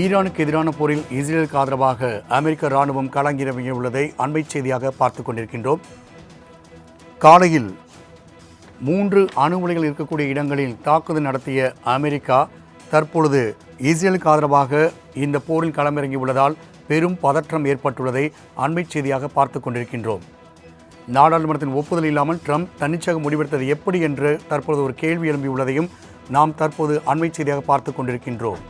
ஈரானுக்கு எதிரான போரில் இஸ்ரேலுக்கு ஆதரவாக அமெரிக்க ராணுவம் களங்கிறங்கியுள்ளதை அண்மை செய்தியாக பார்த்துக் கொண்டிருக்கின்றோம். காலையில் 3 அணு உலைகள் இருக்கக்கூடிய இடங்களில் தாக்குதல் நடத்திய அமெரிக்கா தற்பொழுது இஸ்ரேலுக்கு ஆதரவாக இந்த போரில் களமிறங்கியுள்ளதால் பெரும் பதற்றம் ஏற்பட்டுள்ளதை அண்மை செய்தியாக பார்த்துக் கொண்டிருக்கின்றோம். நாடாளுமன்றத்தின் ஒப்புதல் இல்லாமல் ட்ரம்ப் தன்னிச்சையாக முடிவெடுத்தது எப்படி என்று தற்பொழுது ஒரு கேள்வி எழும்பியுள்ளதையும் நாம் தற்போது அண்மை செய்தியாக பார்த்துக் கொண்டிருக்கின்றோம்.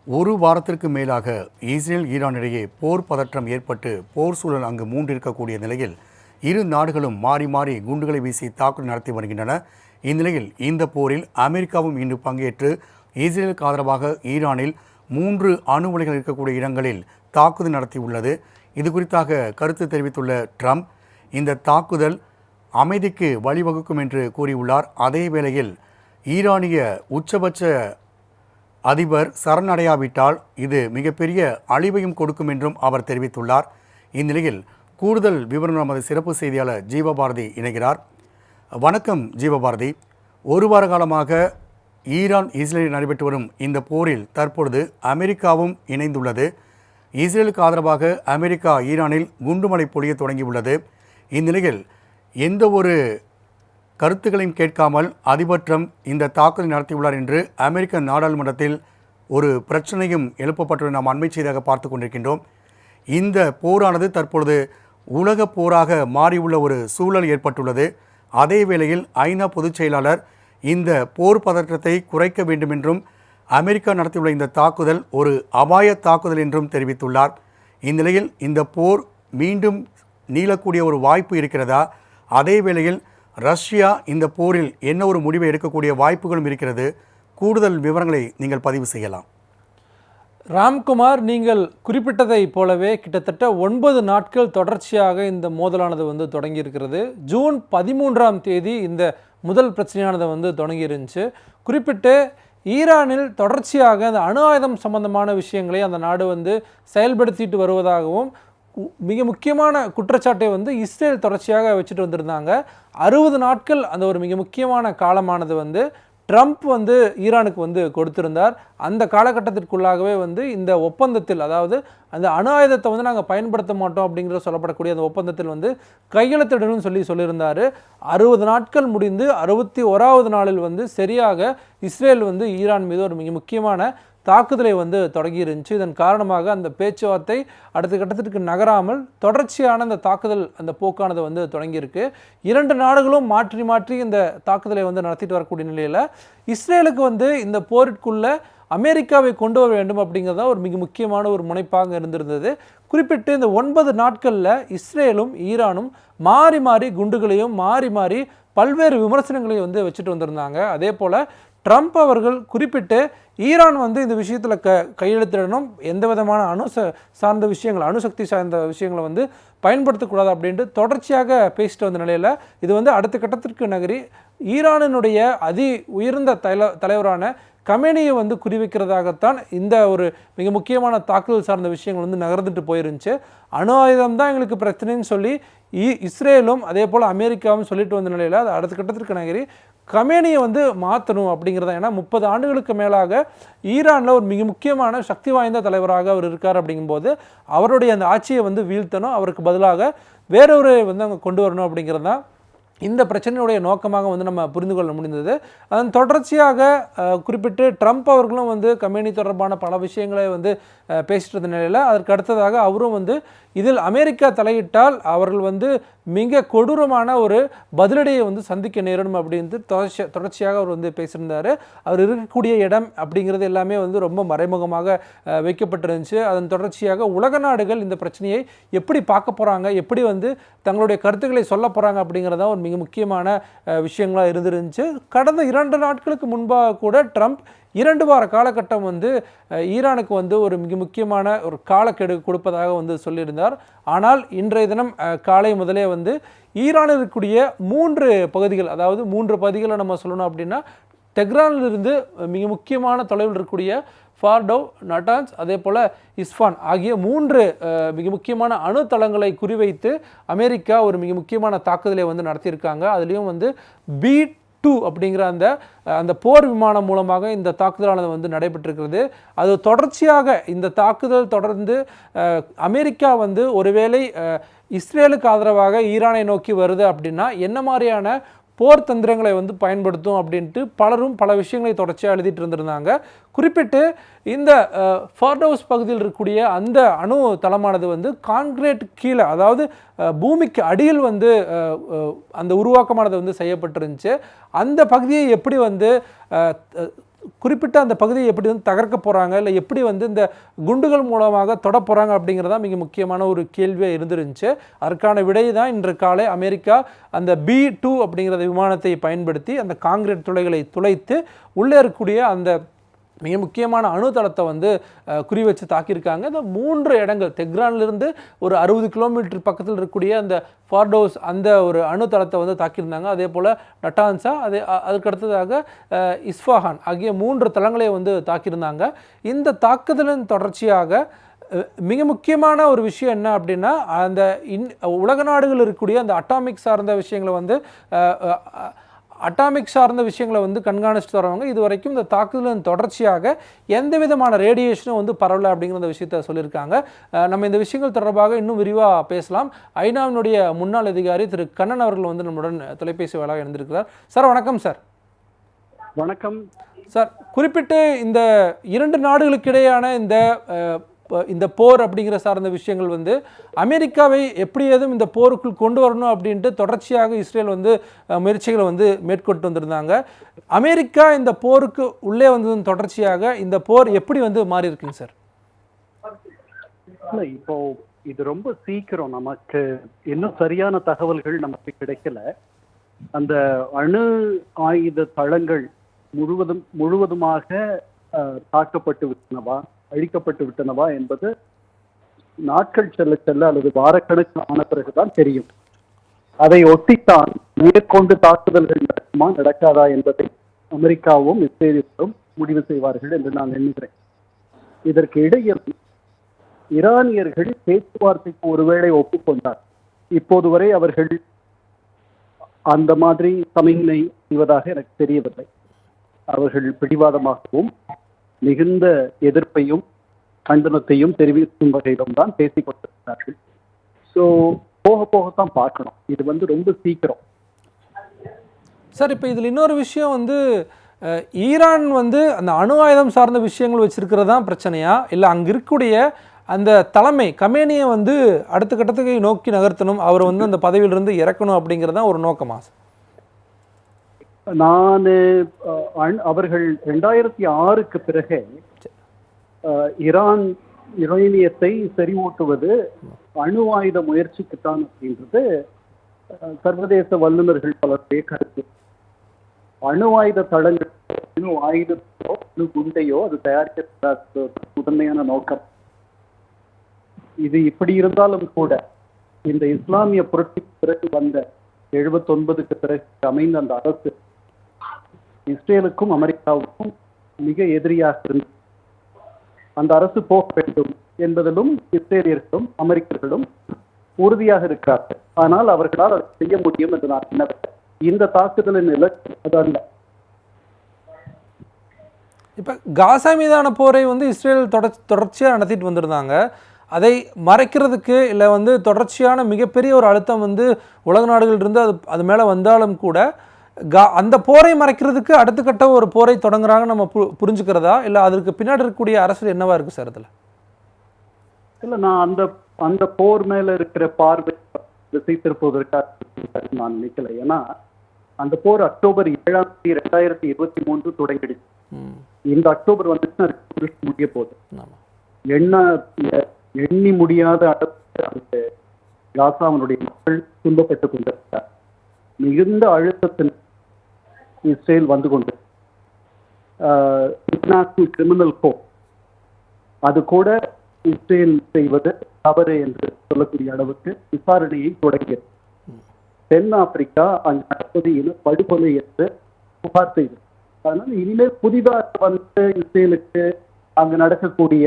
ஒரு வாரத்திற்கு மேலாக இஸ்ரேல் ஈரான் இடையே போர் பதற்றம் ஏற்பட்டு போர் சூழல் அங்கு மூண்டிருக்கக்கூடிய நிலையில் இரு நாடுகளும் மாறி மாறி குண்டுகளை வீசி தாக்குதல் நடத்தி வருகின்றன. இந்நிலையில் இந்த போரில் அமெரிக்காவும் இன்று பங்கேற்று இஸ்ரேலுக்கு ஆதரவாக ஈரானில் 3 அணு உலைகள் இருக்கக்கூடிய இடங்களில் தாக்குதல் நடத்தியுள்ளது. இது குறித்தாக கருத்து தெரிவித்துள்ள ட்ரம்ப் இந்த தாக்குதல் அமைதிக்கு வழிவகுக்கும் என்று கூறியுள்ளார். அதே வேளையில் ஈரானிய உச்சபட்ச அதிபர் சரணடையாவிட்டால் இது மிகப்பெரிய அழிவையும் கொடுக்கும் என்றும் அவர் தெரிவித்துள்ளார். இந்நிலையில் கூடுதல் விவரம் நமது சிறப்பு செய்தியாளர் ஜீவபாரதி இணைகிறார். வணக்கம் ஜீவபாரதி. ஒரு வார காலமாக ஈரான் இஸ்ரேலில் நடைபெற்று வரும் இந்த போரில் தற்பொழுது அமெரிக்காவும் இணைந்துள்ளது. இஸ்ரேலுக்கு ஆதரவாக அமெரிக்கா ஈரானில் குண்டுமழை பொழிய தொடங்கியுள்ளது. இந்நிலையில் எந்த ஒரு கருத்துக்களையும் கேட்காமல் அதிபர் ட்ரம்ப் இந்த தாக்குதலை நடத்தியுள்ளார் என்று அமெரிக்க நாடாளுமன்றத்தில் ஒரு பிரச்சனையும் எழுப்பப்பட்டு நாம் அண்மை செய்தியாக பார்த்து கொண்டிருக்கின்றோம். இந்த போரானது தற்பொழுது உலக போராக மாறியுள்ள ஒரு சூழல் ஏற்பட்டுள்ளது. அதே வேளையில் ஐநா பொதுச் செயலாளர் இந்த போர் பதற்றத்தை குறைக்க வேண்டும் என்றும் அமெரிக்கா நடத்தியுள்ள இந்த தாக்குதல் ஒரு அபாய தாக்குதல் என்றும் தெரிவித்துள்ளார். இந்நிலையில் இந்த போர் மீண்டும் நீளக்கூடிய ஒரு வாய்ப்பு இருக்கிறதா? அதே வேளையில் ரஷ்யா இந்த போரில் என்ன ஒரு முடிவை எடுக்கக்கூடிய வாய்ப்புகளும் இருக்கிறது. கூடுதல் விவரங்களை நீங்கள் பதிவு செய்யலாம். ராம்குமார், நீங்கள் குறிப்பிட்டதை போலவே கிட்டத்தட்ட 9 நாட்கள் தொடர்ச்சியாக இந்த மோதலானது தொடங்கியிருக்கிறது. ஜூன் 13ஆம் தேதி இந்த முதல் பிரச்சனையானது தொடங்கியிருந்துச்சு. குறிப்பிட்டு ஈரானில் தொடர்ச்சியாக அந்த அணு ஆயுதம் சம்பந்தமான விஷயங்களை அந்த நாடு செயல்படுத்திட்டு வருவதாகவும் மிக முக்கியமான குற்றச்சாட்டை இஸ்ரேல் தொடர்ச்சியாக வச்சுட்டு வந்திருந்தாங்க. 60 நாட்கள் அந்த ஒரு மிக முக்கியமான காலமானது ட்ரம்ப் ஈரானுக்கு கொடுத்திருந்தார். அந்த காலகட்டத்திற்குள்ளாகவே இந்த ஒப்பந்தத்தில், அதாவது அந்த அணு ஆயுதத்தை நாங்கள் பயன்படுத்த மாட்டோம் அப்படிங்கிற சொல்லப்படக்கூடிய அந்த ஒப்பந்தத்தில் கையெழுத்திடணும்னு சொல்லியிருந்தார். 60 நாட்கள் முடிந்து 61வது நாளில் சரியாக இஸ்ரேல் ஈரான் மீது ஒரு மிக முக்கியமான தாக்குதலை தொடங்கி இருந்துச்சு. இதன் காரணமாக அந்த பேச்சுவார்த்தை அடுத்த கட்டத்திற்கு நகராமல் தொடர்ச்சியான அந்த தாக்குதல் அந்த போக்கானது தொடங்கியிருக்கு. 2 நாடுகளும் மாற்றி மாற்றி இந்த தாக்குதலை நடத்திட்டு வரக்கூடிய நிலையில் இஸ்ரேலுக்கு இந்த போரிற்குள்ள அமெரிக்காவை கொண்டு வர வேண்டும் அப்படிங்கிறதா ஒரு மிக முக்கியமான ஒரு முனைப்பாக இருந்திருந்தது. குறிப்பிட்டு இந்த 9 நாட்களில் இஸ்ரேலும் ஈரானும் மாறி மாறி குண்டுகளையும் மாறி மாறி பல்வேறு விமர்சனங்களையும் வச்சுட்டு வந்திருந்தாங்க. அதே போல் ட்ரம்ப் அவர்கள் குறிப்பிட்டு ஈரான் இந்த விஷயத்தில் கையெழுத்திடணும், எந்த விதமான சார்ந்த விஷயங்கள், அணுசக்தி சார்ந்த விஷயங்களை பயன்படுத்தக்கூடாது அப்படின்ட்டு தொடர்ச்சியாக பேசிட்டு வந்த நிலையில் இது அடுத்த கட்டத்திற்கு நகரி ஈரானினுடைய அதி உயர்ந்த தலைவரான கமேனியை குறிவைக்கிறதாகத்தான் இந்த ஒரு மிக முக்கியமான தாக்குதல் சார்ந்த விஷயங்கள் நகர்ந்துட்டு போயிருந்துச்சு. அணு ஆயுதம் தான் எங்களுக்கு பிரச்சனைன்னு சொல்லி இஸ்ரேலும் அதே போல் அமெரிக்காவும் சொல்லிட்டு வந்த நிலையில் அது அடுத்த கட்டத்திற்கு நகரி கமேனியை மாற்றணும் அப்படிங்கிறத. ஏன்னா 30 ஆண்டுகளுக்கு மேலாக ஈரானில் ஒரு மிக முக்கியமான சக்தி வாய்ந்த தலைவராக அவர் இருக்கார். அப்படிங்கும்போது அவருடைய அந்த ஆட்சியை வீழ்த்தணும், அவருக்கு பதிலாக வேறொரு அங்கே கொண்டு வரணும் அப்படிங்கிறது தான் இந்த பிரச்சனையுடைய நோக்கமாக நம்ம புரிந்து கொள்ள முடிந்தது. அதன் தொடர்ச்சியாக குறிப்பிட்டு ட்ரம்ப் அவர்களும் கமேனி தொடர்பான பல விஷயங்களை பேசிட்டு இருந்த நிலையில் அதற்கு அடுத்ததாக அவரும் இதில் அமெரிக்கா தலையிட்டால் அவர்கள் மிக கொடூரமான ஒரு பதிலடியை சந்திக்க நேரிடும் அப்படின்னு தொடர்ச்சியாக அவர் பேசியிருந்தார். அவர் இருக்கக்கூடிய இடம் அப்படிங்கிறது எல்லாமே ரொம்ப மறைமுகமாக வைக்கப்பட்டிருந்துச்சு. அதன் தொடர்ச்சியாக உலக நாடுகள் இந்த பிரச்சனையை எப்படி பார்க்க போகிறாங்க, எப்படி தங்களுடைய கருத்துக்களை சொல்ல போகிறாங்க அப்படிங்கிறதா ஒரு மிக முக்கியமான விஷயங்களாக இருந்துருந்துச்சு. கடந்த 2 நாட்களுக்கு முன்பாக கூட ட்ரம்ப் 2 வார காலகட்டம் ஈரானுக்கு ஒரு மிக முக்கியமான ஒரு காலக்கெடு கொடுப்பதாக சொல்லியிருந்தார். ஆனால் இன்றைய தினம் காலை முதலே ஈரானில் இருக்கக்கூடிய 3 பகுதிகள், அதாவது 3 பகுதிகளை நம்ம சொல்லணும் அப்படின்னா, டெஹ்ரானிலிருந்து மிக முக்கியமான தொலைவில் இருக்கக்கூடிய ஃபார்டோ, நட்டான்ஸ், அதே போல் இஸ்ஃபான் ஆகிய 3 மிக முக்கியமான அணு தளங்களை குறிவைத்து அமெரிக்கா ஒரு மிக முக்கியமான தாக்குதலை வந்து நடத்தியிருக்காங்க. அதுலேயும் வந்து B-2 அப்படிங்கிற அந்த போர் விமானம் மூலமாக இந்த தாக்குதலானது வந்து நடைபெற்றிருக்கிறது. அது தொடர்ச்சியாக இந்த தாக்குதல் தொடர்ந்து அமெரிக்கா வந்து ஒருவேளை இஸ்ரேலுக்கு ஆதரவாக ஈரானை நோக்கி வருது அப்படின்னா என்ன மாதிரியான போர் தந்திரங்களை வந்து பயன்படுத்தும் அப்படின்ட்டு பலரும் பல விஷயங்களை தொடர்ச்சியாக எழுதிட்டு இருந்திருந்தாங்க. குறிப்பிட்டு இந்த ஃபார்டோஸ் பகுதியில் இருக்கக்கூடிய அந்த அணு தளமானது வந்து கான்கிரீட் கீழே, அதாவது பூமிக்கு அடியில் வந்து அந்த உருவாக்கமானது வந்து செய்யப்பட்டிருந்துச்சு. அந்த பகுதியை எப்படி வந்து குறிப்பிட்ட அந்த பகுதியை எப்படி வந்து தகர்க்க போகிறாங்க, இல்லை எப்படி வந்து இந்த குண்டுகள் மூலமாக தொட போகிறாங்க அப்படிங்கிறதா மிக முக்கியமான ஒரு கேள்வியாக இருந்துருந்துச்சு. அதற்கான விடை தான் இன்று காலை அமெரிக்கா அந்த B-2 அப்படிங்கிற விமானத்தை பயன்படுத்தி அந்த கான்கிரீட் துளைகளை துளைத்து உள்ளே இருக்கக்கூடிய அந்த மிக முக்கியமான அணு தளத்தை வந்து குறி வச்சு தாக்கியிருக்காங்க. இந்த 3 இடங்கள் தெஹ்ரானிலிருந்து ஒரு 60 கிலோமீட்டர் பக்கத்தில் இருக்கக்கூடிய அந்த ஃபார்டோஸ் அந்த ஒரு அணு தளத்தை வந்து தாக்கியிருந்தாங்க. அதே போல் நட்டான்ஸா, அதுக்கடுத்ததாக இஸ்ஃபாஹான் ஆகிய 3 தளங்களை வந்து தாக்கியிருந்தாங்க. இந்த தாக்குதலின் தொடர்ச்சியாக மிக முக்கியமான ஒரு விஷயம் என்ன அப்படின்னா, அந்த உலக நாடுகள் இருக்கக்கூடிய அந்த அட்டாமிக் சார்ந்த விஷயங்களை வந்து கண்காணிச்சுட்டு வரவங்க இது வரைக்கும் இந்த தாக்குதலின் தொடர்ச்சியாக எந்த விதமான ரேடியேஷனும் வந்து பரவலை அப்படிங்கிற விஷயத்த சொல்லியிருக்காங்க. நம்ம இந்த விஷயங்கள் தொடர்பாக இன்னும் விரிவாக பேசலாம். ஐநாவினுடைய முன்னாள் அதிகாரி திரு கண்ணன் அவர்கள் வந்து நம்முடன் தொலைபேசி வாயிலாக இருந்திருக்கிறார். சார் வணக்கம். சார் வணக்கம் சார். குறிப்பிட்டு இந்த 2 நாடுகளுக்கு இடையான இந்த போர் அப்படிங்கிற சார்ந்த விஷயங்கள் வந்து அமெரிக்காவை எப்படி ஏதும் இந்த போருக்குள் கொண்டு வரணும் அப்படின்ட்டு தொடர்ச்சியாக இஸ்ரேல் வந்து முயற்சிகளை வந்து மேற்கொண்டு வந்திருந்தாங்க. அமெரிக்கா இந்த போருக்கு உள்ளே வந்ததன் தொடர்ச்சியாக இந்த போர் எப்படி வந்து மாறி இருக்குங்க சார்? இப்போ இது ரொம்ப சீக்கிரம், நமக்கு இன்னும் சரியான தகவல்கள் நமக்கு கிடைக்கல. அந்த அணு ஆயுத தளங்கள் முழுவதுமாக தாக்கப்பட்டு விட்டனவா, அழிக்கப்பட்டு விட்டனவா என்பது நாட்கள் செல்ல செல்ல அல்லது வாரக்கணக்கு ஆன பிறகுதான் தெரியும். அதை ஒட்டித்தான் மேற்கொண்டு தாக்குதல்கள் நடக்குமா நடக்காதா என்பதை அமெரிக்காவும் இஸ்ரேலும் முடிவு செய்வார்கள் என்று நான் எண்ணுகிறேன். இதற்கு இடையில் ஈரானியர்கள் பேச்சுவார்த்தைக்கு ஒருவேளை ஒப்புக்கொண்டார். இப்போது வரை அவர்கள் அந்த மாதிரி சமிக்ஞை செய்வதாக எனக்கு தெரியவில்லை. அவர்கள் பிடிவாதமாகவும் மிகுந்த எதிர்ப்பையும் கண்டனத்தையும் தெரிவிக்கும் வகையிலும் தான் பேசிக் கொண்டிருக்கிறார்கள். ஸோ போகத்தான் பார்க்கணும். இது வந்து ரொம்ப சீக்கிரம். சார், இப்போ இதில் இன்னொரு விஷயம் வந்து ஈரான் வந்து அந்த அணு ஆயுதம் சார்ந்த விஷயங்கள் வச்சிருக்கிறதா பிரச்சனையா, இல்லை அங்கே இருக்கக்கூடிய அந்த தலைமை கமேனியை வந்து அடுத்த கட்டத்துக்கு நோக்கி நகர்த்தணும், அவரை வந்து அந்த பதவியிலிருந்து இறக்கணும் அப்படிங்கிறதா ஒரு நோக்கமா? அவர்கள் 2006க்கு பிறகு ஈரான் யுரேனியத்தை செறிவூட்டுவது அணு ஆயுத முயற்சிக்குத்தான் அப்படின்றது சர்வதேச வல்லுநர்கள் பலருடைய கருத்து. அணு ஆயுத தளங்கள், அணு ஆயுதத்தையோ அணு குண்டையோ அது தயாரிக்க முதன்மையான நோக்கம். இது இப்படி இருந்தாலும் கூட இந்த இஸ்லாமிய புரட்சிக்கு பிறகு வந்த 79க்கு பிறகு அமைந்த அந்த அரசு இஸ்ரேலுக்கும் அமெரிக்காவுக்கும் மிக எதிரியாக இருந்தது. அந்த அரசு போக வேண்டும் என்பதிலும் இஸ்ரேலியர்களும் அமெரிக்கர்களும் உறுதியாக இருக்கிறார்கள். ஆனால் அவர்களால் அதை செய்ய முடியும் என்று நான் எண்ணவில்லை. இந்த தாக்குதலின் இலக்கு அதல்ல. இப்போ காசா மீதான போரை வந்து இஸ்ரேல் தொடர்ச்சியாக நடத்திட்டு வந்திருந்தாங்க. அதை மறைக்கிறதுக்கு இல்லை வந்து தொடர்ச்சியான மிகப்பெரிய ஒரு அழுத்தம் வந்து உலக நாடுகள் இருந்து அது மேலே வந்தாலும் கூட அந்த போரை மறைக்கிறதுக்கு அடுத்த கட்ட ஒரு போரை தொடங்குறாங்க நம்ம புரிஞ்சுக்கிறதா, இல்லை அதற்கு பின்னாடி இருக்கக்கூடிய அரசியல் என்னவா இருக்கு சார்? அதில் இல்லை, நான் அந்த போர் மேல இருக்கிற பார்வை திசை திருப்புவதற்காக நான் நினைக்கல. ஏன்னா அந்த போர் அக்டோபர் 7, 2023 தொடங்கிடுச்சு. இந்த அக்டோபர் வந்து முடிய போகுது. எண்ணி முடியாத அளவுக்கு காசாவினுடைய மக்கள் துன்பப்பட்டுக் கொண்டிருக்கிறார். மிகுந்த அழுத்தத்தில் இஸ்ரேல் வந்து கொண்டு இன்டர்நேஷனல் கிரிமினல் கோர்ட் அது கூட இஸ்ரேல் செய்வது தவறு என்று சொல்லக்கூடிய அளவுக்கு விசாரணையை தொடங்கியது. தென் ஆப்பிரிக்கா அங்கு நடப்பது இன படுகொலை என்று புகார் செய்தது. அதனால இனிமேல் புதிதாக வந்து இஸ்ரேலுக்கு அங்கு நடக்கக்கூடிய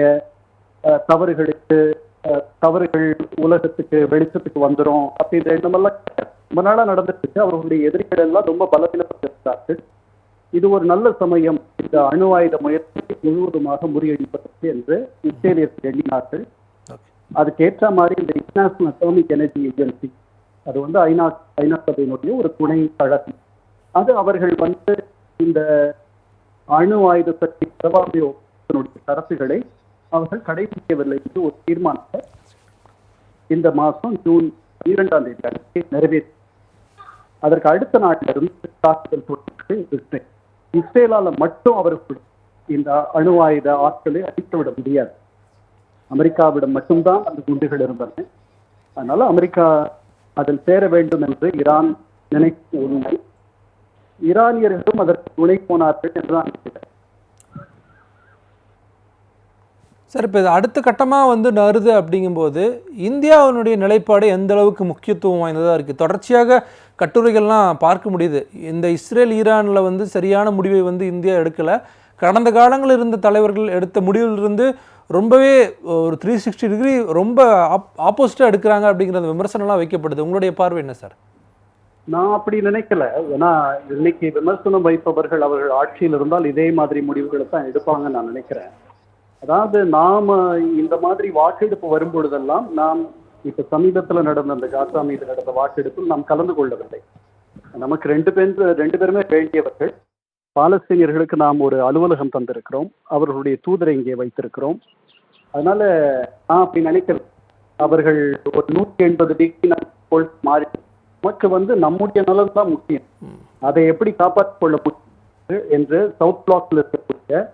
தவறுகள் உலகத்துக்கு வெளிச்சத்துக்கு வந்துடும் அப்படின்ற எண்ணமெல்லாம் ரொம்ப நாளா நடந்துட்டு அவர்களுடைய எதிரிகள் எல்லாம் ரொம்ப பலவீனப்பட்டிருக்கிறார்கள். இது ஒரு நல்ல சமயம் இந்த அணு ஆயுத முயற்சியை முழுவதுமாக முறியடிப்பதற்கு என்று இஸ்ரேலியர்கள் எண்ணினார்கள். அதுக்கேற்ற மாதிரி இந்த இன்டர்நேஷனல் அட்டாமிக் எனர்ஜி ஏஜென்சி, அது வந்து ஐநா சபையினுடைய ஒரு துணை கழகம், அது அவர்கள் வந்து இந்த அணு ஆயுத சக்தி பிரபாவியோடைய கருத்துக்களை அவர்கள் கடைபிடிக்கவில்லை என்று ஒரு தீர்மானத்தை இந்த மாதம் ஜூன் 12ஆம் தேதி நிறைவேற்றி அதற்கு அடுத்த நாட்டிலிருந்து தாக்குதல் தொடுத்து இஸ்ரேலால மட்டும் அவர்கள் இந்த அணு ஆயுத ஆற்றலை அழித்துவிட முடியாது. அமெரிக்காவிடம் மட்டும்தான் அந்த குண்டுகள் இருந்தன. அதனால அமெரிக்கா அதில் சேர வேண்டும் என்று ஈரான் நினைத்த உண்மை. ஈரானியர்களும் அதற்கு துணை போனார்கள் என்றுதான் நினைக்கிறேன். சார், இப்போ இது அடுத்த கட்டமாக வந்து நறுது அப்படிங்கும்போது இந்தியாவினுடைய நிலைப்பாடு எந்த அளவுக்கு முக்கியத்துவம் வாய்ந்ததாக இருக்குது? தொடர்ச்சியாக கட்டுரைகள்லாம் பார்க்க முடியுது. இந்த இஸ்ரேல் ஈரானில் வந்து சரியான முடிவை வந்து இந்தியா எடுக்கலை. கடந்த காலங்களில் இருந்த தலைவர்கள் எடுத்த முடிவிலிருந்து ரொம்பவே ஒரு 360 டிகிரி ரொம்ப ஆப்போசிட்டாக எடுக்கிறாங்க அப்படிங்கிற விமர்சனம்லாம் வைக்கப்படுது. உங்களுடைய பார்வை என்ன சார்? நான் அப்படி நினைக்கல. ஏன்னா இன்னைக்கு விமர்சனம் வைப்பவர்கள் அவர்கள் ஆட்சியில் இருந்தால் இதே மாதிரி முடிவுகளை தான் எடுப்பாங்கன்னு நான் நினைக்கிறேன். அதாவது நாம இந்த மாதிரி வாக்கெடுப்பு வரும்பொழுதெல்லாம் நாம் இப்ப சமீபத்தில் நடந்த அந்த காசா மீது நடந்த வாக்கெடுப்பில் நாம் கலந்து கொள்ளவில்லை. நமக்கு ரெண்டு பேருமே வேண்டியவர்கள். பாலஸ்தீனியர்களுக்கு நாம் ஒரு அலுவலகம் தந்திருக்கிறோம், அவர்களுடைய தூதரை இங்கே வைத்திருக்கிறோம். அதனால நான் அப்படி நினைக்கிறேன். அவர்கள் ஒரு 180 டிகிரி மாறி நமக்கு வந்து நம்முடைய நலன் தான் முக்கியம். அதை எப்படி காப்பாற்றிக் கொள்ள முடியும் என்று சவுத் பிளாக்ல இருக்கக்கூடிய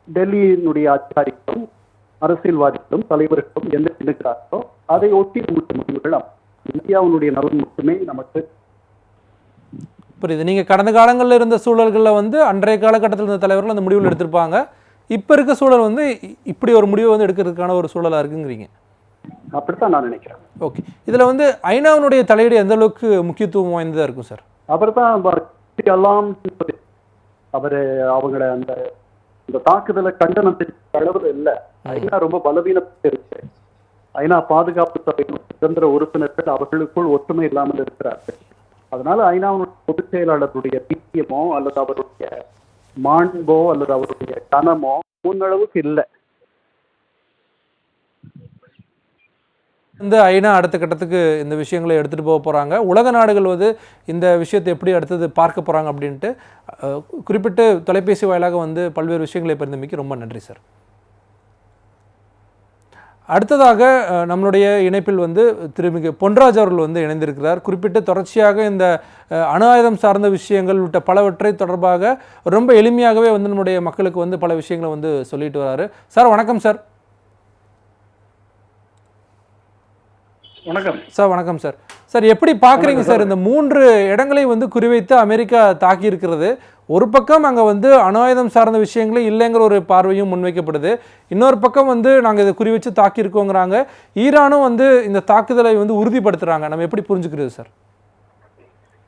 டெல்லியினுடைய அதிகாரிகளும் அரசியல்வாதிகளும் தலைவர்களும் என்ன நினைக்கிறார்களோ அதை ஒட்டி முடிவுகள் இந்தியாவினுடைய நலன் மட்டுமே நமக்கு புரியுது. நீங்கள் கடந்த காலங்களில் இருந்த சூழல்களில் வந்து அன்றைய காலகட்டத்தில் இருந்த தலைவர்கள் அந்த முடிவுகள் எடுத்திருப்பாங்க. இப்போ இருக்க சூழல் வந்து இப்படி ஒரு முடிவை வந்து எடுக்கிறதுக்கான ஒரு சூழலாக இருக்குங்கிறீங்க. அப்படித்தான் நான் நினைக்கிறேன். ஓகே, இதில் வந்து ஐநாவினுடைய தலையீடு எந்த அளவுக்கு முக்கியத்துவம் வாய்ந்ததாக இருக்கும் சார்? அவர் தான் எல்லாம் அவங்கள அந்த தாக்குதலை கண்டனத்திற்கு அளவில் இல்லை. ஐநா ரொம்ப பலவீனப்பட்டு இருக்கு. ஐநா பாதுகாப்பு சபையின் சுதந்திர உறுப்பினர்கள் அவர்களுக்குள் ஒற்றுமை இல்லாமல் இருக்கிறார்கள். அதனால ஐநாவுடைய பொதுச் செயலாளருடைய பீக்கியமோ அல்லது அவருடைய மாண்போ அல்லது அவருடைய கனமோ முன்னளவுக்கு இல்லை. இந்த ஐநா அடுத்த கட்டத்துக்கு இந்த விஷயங்களை எடுத்துகிட்டு போக போகிறாங்க. உலக நாடுகள் வந்து இந்த விஷயத்தை எப்படி அடுத்தது பார்க்க போகிறாங்க அப்படின்ட்டு குறிப்பிட்டு தொலைபேசி வாயிலாக வந்து பல்வேறு விஷயங்களை பரிந்துரைக்கு ரொம்ப நன்றி சார். அடுத்ததாக நம்மளுடைய இணைப்பில் வந்து திருமிகு பொன்ராஜ் அவர்கள் வந்து இணைந்திருக்கிறார். குறிப்பிட்டு தொடர்ச்சியாக இந்த அணு ஆயுதம் சார்ந்த விஷயங்கள் உள்ளிட்ட பலவற்றை தொடர்பாக ரொம்ப எளிமையாகவே வந்து நம்முடைய மக்களுக்கு வந்து பல விஷயங்களை வந்து சொல்லிட்டு வராரு. சார் வணக்கம் சார். வணக்கம் சார். வணக்கம் சார். சார் எப்படி பார்க்குறீங்க சார் இந்த 3 இடங்களை வந்து குறிவைத்து அமெரிக்கா தாக்கி இருக்கிறது? ஒரு பக்கம் அங்கே வந்து அணு ஆயுதம் சார்ந்த விஷயங்களே இல்லைங்கிற ஒரு பார்வையும் முன்வைக்கப்படுது. இன்னொரு பக்கம் வந்து நாங்கள் இதை குறி வச்சு தாக்கியிருக்கோங்கிறாங்க. ஈரானும் வந்து இந்த தாக்குதலை வந்து உறுதிப்படுத்துகிறாங்க. நம்ம எப்படி புரிஞ்சுக்கிறது சார்?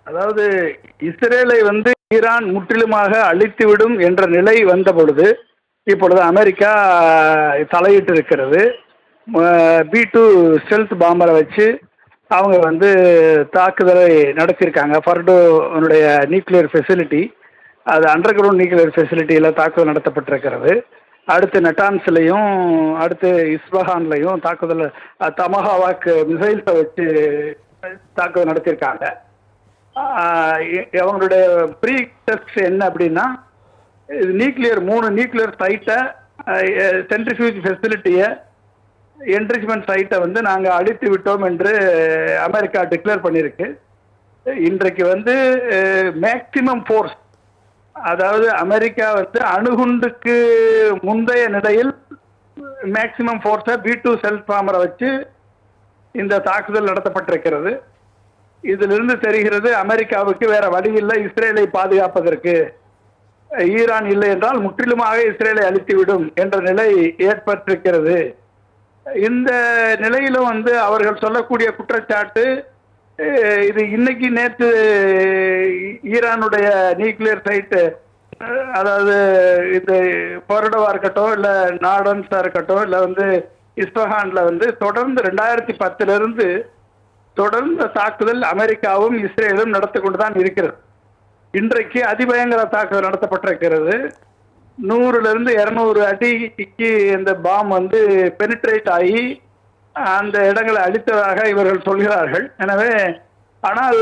அதாவது இஸ்ரேலை வந்து ஈரான் முற்றிலுமாக அழித்துவிடும் என்ற நிலை வந்த பொழுது இப்பொழுது அமெரிக்கா தலையிட்டு இருக்கிறது. B2 ஸ்டெல்த் பாம்பரை வச்சு அவங்க வந்து தாக்குதலை நடத்தியிருக்காங்க. ஃபர்டோனுடைய நியூக்ளியர் ஃபெசிலிட்டி, அது அண்டர் கிரவுண்ட் நியூக்ளியர் ஃபெசிலிட்டியில் தாக்குதல் நடத்தப்பட்டிருக்கிறது. அடுத்து நட்டான்ஸ்லையும் அடுத்து இஸ்பஹான்லையும் தாக்குதல் தமஹாவாக் மிசைல்ஸை வச்சு தாக்குதல் நடத்தியிருக்காங்க. அவங்களுடைய ப்ரீ டெஸ்ட் என்ன அப்படின்னா நியூக்ளியர் 3 நியூக்ளியர் சைட்டை சென்ட்ரிஃபியூஜ் ஃபெசிலிட்டியை என்ரிச்மெண்ட் சைட்டை வந்து நாங்கள் அழித்து விட்டோம் என்று அமெரிக்கா டிக்ளேர் பண்ணியிருக்கு. இன்றைக்கு வந்து மேக்சிமம் ஃபோர்ஸ், அதாவது அமெரிக்கா வந்து அணுகுண்டுக்கு முந்தைய நிலையில் மேக்சிமம் ஃபோர்ஸை B2 ஸ்டெல்த் பாம்பரை வச்சு இந்த தாக்குதல் நடத்தப்பட்டிருக்கிறது. இதிலிருந்து தெரிகிறது அமெரிக்காவுக்கு வேற வழி இல்லை இஸ்ரேலை பாதுகாப்பதற்கு. ஈரான் இல்லை என்றால் முற்றிலுமாக இஸ்ரேலை அழித்துவிடும் என்ற நிலை ஏற்பட்டிருக்கிறது. இந்த நிலையிலும் வந்து அவர்கள் சொல்லக்கூடிய குற்றச்சாட்டு இது இன்னைக்கு நேற்று ஈரானுடைய நியூக்ளியர் சைட்டு அதாவது இந்த பொருடவா இருக்கட்டும், இல்ல நாடன்ஸா இருக்கட்டும், இல்ல வந்து இஸ்பஹான்ல வந்து தொடர்ந்து 2010 இருந்து தொடர்ந்த தாக்குதல் அமெரிக்காவும் இஸ்ரேலும் நடத்தி கொண்டுதான் இருக்கிறது. இன்றைக்கு அதிபயங்கர தாக்குதல் நடத்தப்பட்டிருக்கிறது. 100 to 200 அடிக்கு இந்த பாம் வந்து பெனிட்ரேட் ஆகி அந்த இடங்களை அழித்ததாக இவர்கள் சொல்கிறார்கள். எனவே ஆனால்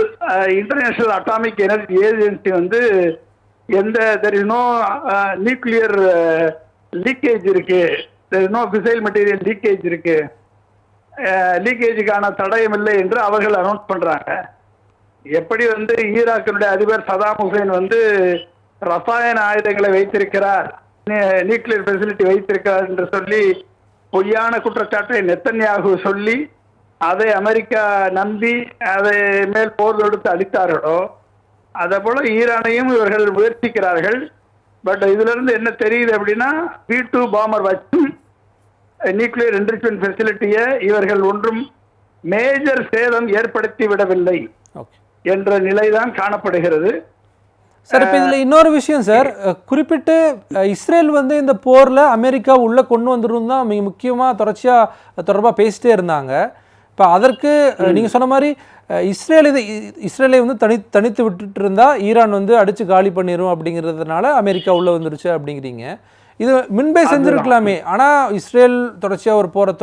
இன்டர்நேஷனல் அட்டாமிக் எனர்ஜி ஏஜென்சி வந்து எந்த there is no nuclear leakage இருக்கு, there is no fissile material leakage இருக்கு, லீக்கேஜுக்கான தடயம் இல்லை என்று அவர்கள் அனௌன்ஸ் பண்றாங்க. எப்படி வந்து ஈராக்கினுடைய அதிபர் சதாம் ஹுசைன் வந்து ரசாயன ஆயுதங்களை வைத்திருக்கிறார், நியூக்ளியர் ஃபெசிலிட்டி வைத்திருக்கிறார் என்று சொல்லி பொய்யான குற்றச்சாட்டை நெத்தன்யாகு சொல்லி அதை அமெரிக்கா நம்பி அதை மேல் போர் தொடுத்து அளித்தார்களோ அதே போல ஈரானையும் இவர்கள் முயற்சிக்கிறார்கள். பட் இதுல இருந்து என்ன தெரியுது அப்படின்னா B-2 பாம்பர் வச்சும் நியூக்ளியர் என்ரிச்மெண்ட் ஃபெசிலிட்டியை இவர்கள் ஒன்றும் மேஜர் சேதம் ஏற்படுத்தி விடவில்லை என்ற நிலைதான் காணப்படுகிறது. சார் இப்போ இதில் இன்னொரு விஷயம் சார், குறிப்பிட்டு இஸ்ரேல் வந்து இந்த போரில் அமெரிக்கா உள்ளே கொண்டு வந்துடும் தான் மிக முக்கியமாக தொடர்பாக பேசிட்டே இருந்தாங்க. இப்போ அதற்கு நீங்கள் சொன்ன மாதிரி இஸ்ரேலை வந்து தனித்து விட்டுட்டு இருந்தால் ஈரான் வந்து அடித்து காலி பண்ணிடும் அப்படிங்கிறதுனால அமெரிக்கா உள்ளே வந்துருச்சு அப்படிங்கிறீங்க. இது முன்பே செஞ்சுருக்கலாமே, ஆனால் இஸ்ரேல் தொடர்ச்சியாக ஒரு போரை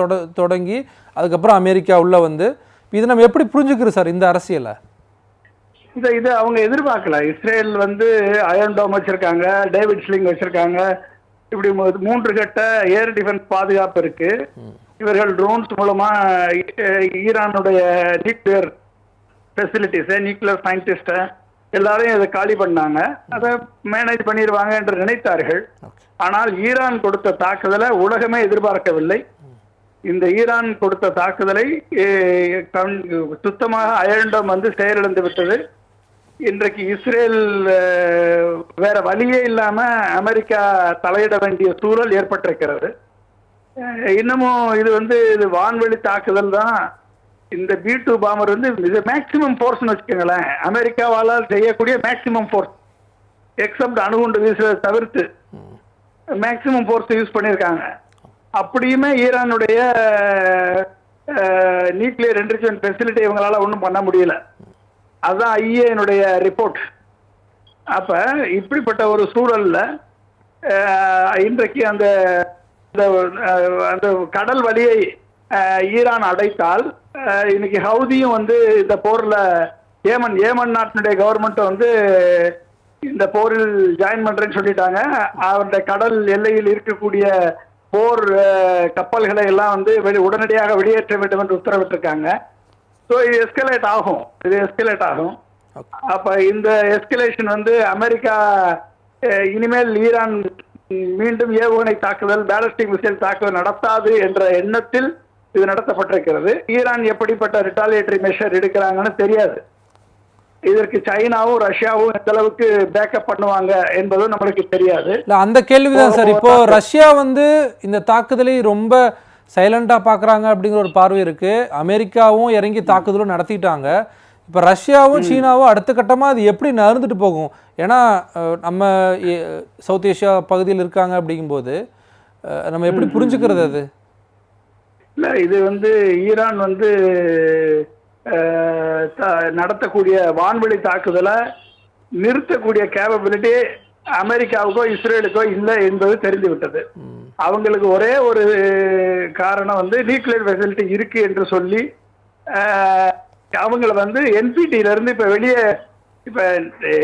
தொடங்கி அதுக்கப்புறம் அமெரிக்கா உள்ளே வந்து இதை நம்ம எப்படி புரிஞ்சுக்கிறோம் சார் இந்த அரசியலை? இதை அவங்க எதிர்பார்க்கல. இஸ்ரேல் வந்து அயர்ன் டோம் வச்சிருக்காங்க, டேவிட் ஸ்லிங் வச்சிருக்காங்க, இப்படி 3 கட்ட ஏர் டிஃபென்ஸ் பாதுகாப்பு இருக்கு. இவர்கள் ட்ரோன்ஸ் மூலமா ஈரானுடைய நியூக்ளியர் ஃபெசிலிட்டிஸை, நியூக்ளியர் சயின்டிஸ்ட எல்லாரையும் இதை காலி பண்ணாங்க. அதை மேனேஜ் பண்ணிடுவாங்க என்று நினைத்தார்கள். ஆனால் ஈரான் கொடுத்த தாக்குதலை உலகமே எதிர்பார்க்கவில்லை. இந்த ஈரான் கொடுத்த தாக்குதலை சுத்தமாக அயர்ன் டோம் வந்து செயலிழந்து விட்டது. இன்றைக்கு இஸ்ரேல் வேற வழியே இல்லாம அமெரிக்கா தலையிட வேண்டிய சூழல் ஏற்பட்டிருக்கிறது. இன்னமும் இது வான்வெளி தாக்குதல் தான். இந்த B-2 பாம்பர் வந்து மேக்சிமம் போர்ஸ்னு வச்சுக்கோங்களேன், அமெரிக்காவால் செய்யக்கூடிய மேக்சிமம் போர்ஸ், எக்ஸப்ட் அணுகுண்டு வீசுவதை தவிர்த்து மேக்சிமம் போர்ஸ் யூஸ் பண்ணியிருக்காங்க. அப்படியுமே ஈரானுடைய நியூக்ளியர் என்ரிச்மெண்ட் ஃபெசிலிட்டி இவங்களால ஒன்றும் பண்ண முடியல. அதுதான் ஐஏனுடைய ரிப்போர்ட். அப்ப இப்படிப்பட்ட ஒரு சூழல்ல இன்றைக்கு அந்த கடல் வழியை ஈரான் அடைத்தால் இன்னைக்கு ஹவுதியும் வந்து இந்த போர்ல ஏமன் நாட்டினுடைய கவர்மெண்ட் வந்து இந்த போரில் ஜாயின் பண்றேன்னு சொல்லிட்டாங்க. அவருடைய கடல் எல்லையில் இருக்கக்கூடிய போர் கப்பல்களை எல்லாம் வந்து உடனடியாக வெளியேற்ற வேண்டும் என்று உத்தரவிட்டிருக்காங்க. ஸோ இது எஸ்கலேட் ஆகும். அப்ப இந்த எஸ்கலேஷன் வந்து அமெரிக்கா இனிமேல் ஈரான் மீண்டும் ஏவுகணை தாக்குதல், பேலிஸ்டிக் மிசைல் தாக்குதல் நடத்தாது என்ற எண்ணத்தில் இது நடத்தப்பட்டிருக்கிறது. ஈரான் எப்படிப்பட்ட ரிட்டாலியேட்டரி மெஷர் எடுக்கிறாங்கன்னு தெரியாது. இதற்கு சைனாவும் ரஷ்யாவும் எந்த அளவுக்கு பேக்கப் பண்ணுவாங்க என்பதும் நம்மளுக்கு தெரியாது. அந்த கேள்விதான் சார். இப்போ ரஷ்யா வந்து இந்த தாக்குதலை ரொம்ப சைலண்டாக பார்க்குறாங்க அப்படிங்கிற ஒரு பார்வை இருக்கு. அமெரிக்காவும் இறங்கி தாக்குதலும் நடத்திட்டாங்க. இப்போ ரஷ்யாவும் சீனாவும் அடுத்த கட்டமாக அது எப்படி நகர்ந்துட்டு போகும்? ஏன்னா நம்ம சவுத் ஏஷியா பகுதியில் இருக்காங்க அப்படிங்கும்போது நம்ம எப்படி புரிஞ்சுக்கிறது அது? இல்லை, இது வந்து ஈரான் வந்து நடத்தக்கூடிய வான்வெளி தாக்குதலை நிறுத்தக்கூடிய கேப்பபிலிட்டி அமெரிக்காவுக்கோ இஸ்ரேலுக்கோ இல்லை என்பது தெரிந்து விட்டது. அவங்களுக்கு ஒரே ஒரு காரணம் வந்து நியூக்ளியர் ஃபெசிலிட்டி இருக்கு என்று சொல்லி அவங்கள வந்து NPT-ல இருந்து இப்ப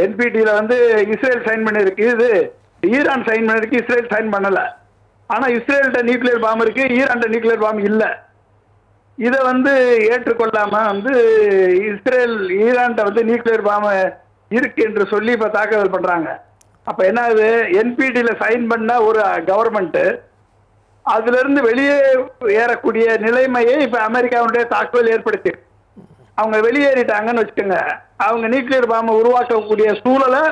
NPT-ல வந்து இஸ்ரேல் சைன் பண்ணிருக்கு, இது ஈரான் சைன் பண்ணிருக்கு, இஸ்ரேல் சைன் பண்ணல. ஆனா இஸ்ரேல்கிட்ட நியூக்ளியர் பாம் இருக்கு, ஈரான்கிட்ட நியூக்ளியர் பாம் இல்லை. இதை வந்து ஏற்றுக்கொள்ளாம வந்து இஸ்ரேல் ஈரான்கிட்ட வந்து நியூக்ளியர் பாம் இருக்கு என்று சொல்லி இப்ப தாக்குதல் பண்றாங்க. அப்ப என்ன ஆகுது, NPT-ல சைன் பண்ண ஒரு கவர்மெண்ட் அதுல இருந்து வெளியே ஏறக்கூடிய நிலைமையை இப்ப அமெரிக்காவுடைய தாக்குதல் ஏற்படுத்தி அவங்க வெளியேறிட்டாங்கன்னு வச்சுக்கோங்க. அவங்க நியூக்ளியர் பாம்பை உருவாக்கக்கூடிய சூழலை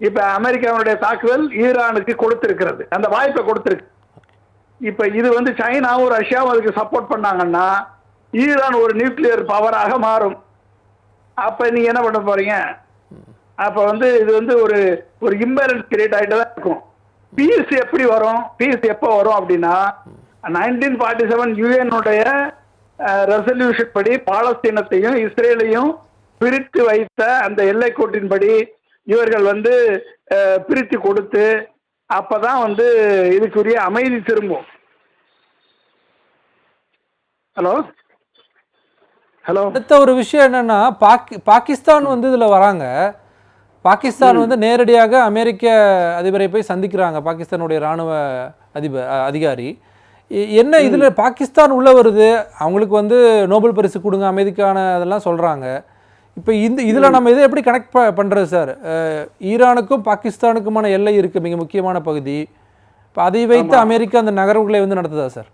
இப்ப அமெரிக்காவுடைய தாக்குதல் ஈரானுக்கு கொடுத்திருக்கிறது, அந்த வாய்ப்பை கொடுத்திருக்கு. இப்ப இது வந்து சைனாவும் ரஷ்யாவும் அதுக்கு சப்போர்ட் பண்ணாங்கன்னா ஈரான் ஒரு நியூக்ளியர் பவராக மாறும். அப்ப நீங்க என்ன பண்ண போறீங்க? அப்ப வந்து இது வந்து ஒரு ஒரு இம்பேலன்ஸ் கிரியேட் ஆகிட்டு தான் இருக்கும். பீஸ் எப்படி வரும், பீஸ் எப்போ வரும் அப்படின்னா 1947 யுஎன்னுடைய ரெசல்யூஷன் படி பாலஸ்தீனத்தையும் இஸ்ரேலையும் பிரித்து வைத்த அந்த எல்லை கோட்டின்படி இவர்கள் வந்து பிரித்து கொடுத்து அப்பதான் வந்து இதுக்குரிய அமைதி திரும்பும். ஹலோ ஹலோ அடுத்த ஒரு விஷயம் என்னன்னா, பாகிஸ்தான் வந்து இதுல வராங்க. பாகிஸ்தான் வந்து நேரடியாக அமெரிக்க அதிபரை போய் சந்திக்கிறாங்க, பாகிஸ்தானுடைய இராணுவ அதிகாரி. என்ன இதுல பாகிஸ்தான் உள்ள வருது, அவங்களுக்கு வந்து நோபல் பரிசு கொடுங்க அமைதிக்கான அதெல்லாம் சொல்றாங்க. இப்போ இதுல நம்ம இதை எப்படி கனெக்ட் பண்றது சார்? ஈரானுக்கும் பாகிஸ்தானுக்குமான எல்லை இருக்கு, மிக முக்கியமான பகுதி. இப்போ அதை வைத்து அமெரிக்கா அந்த நகர்வுகளை வந்து நடத்துதா சார்?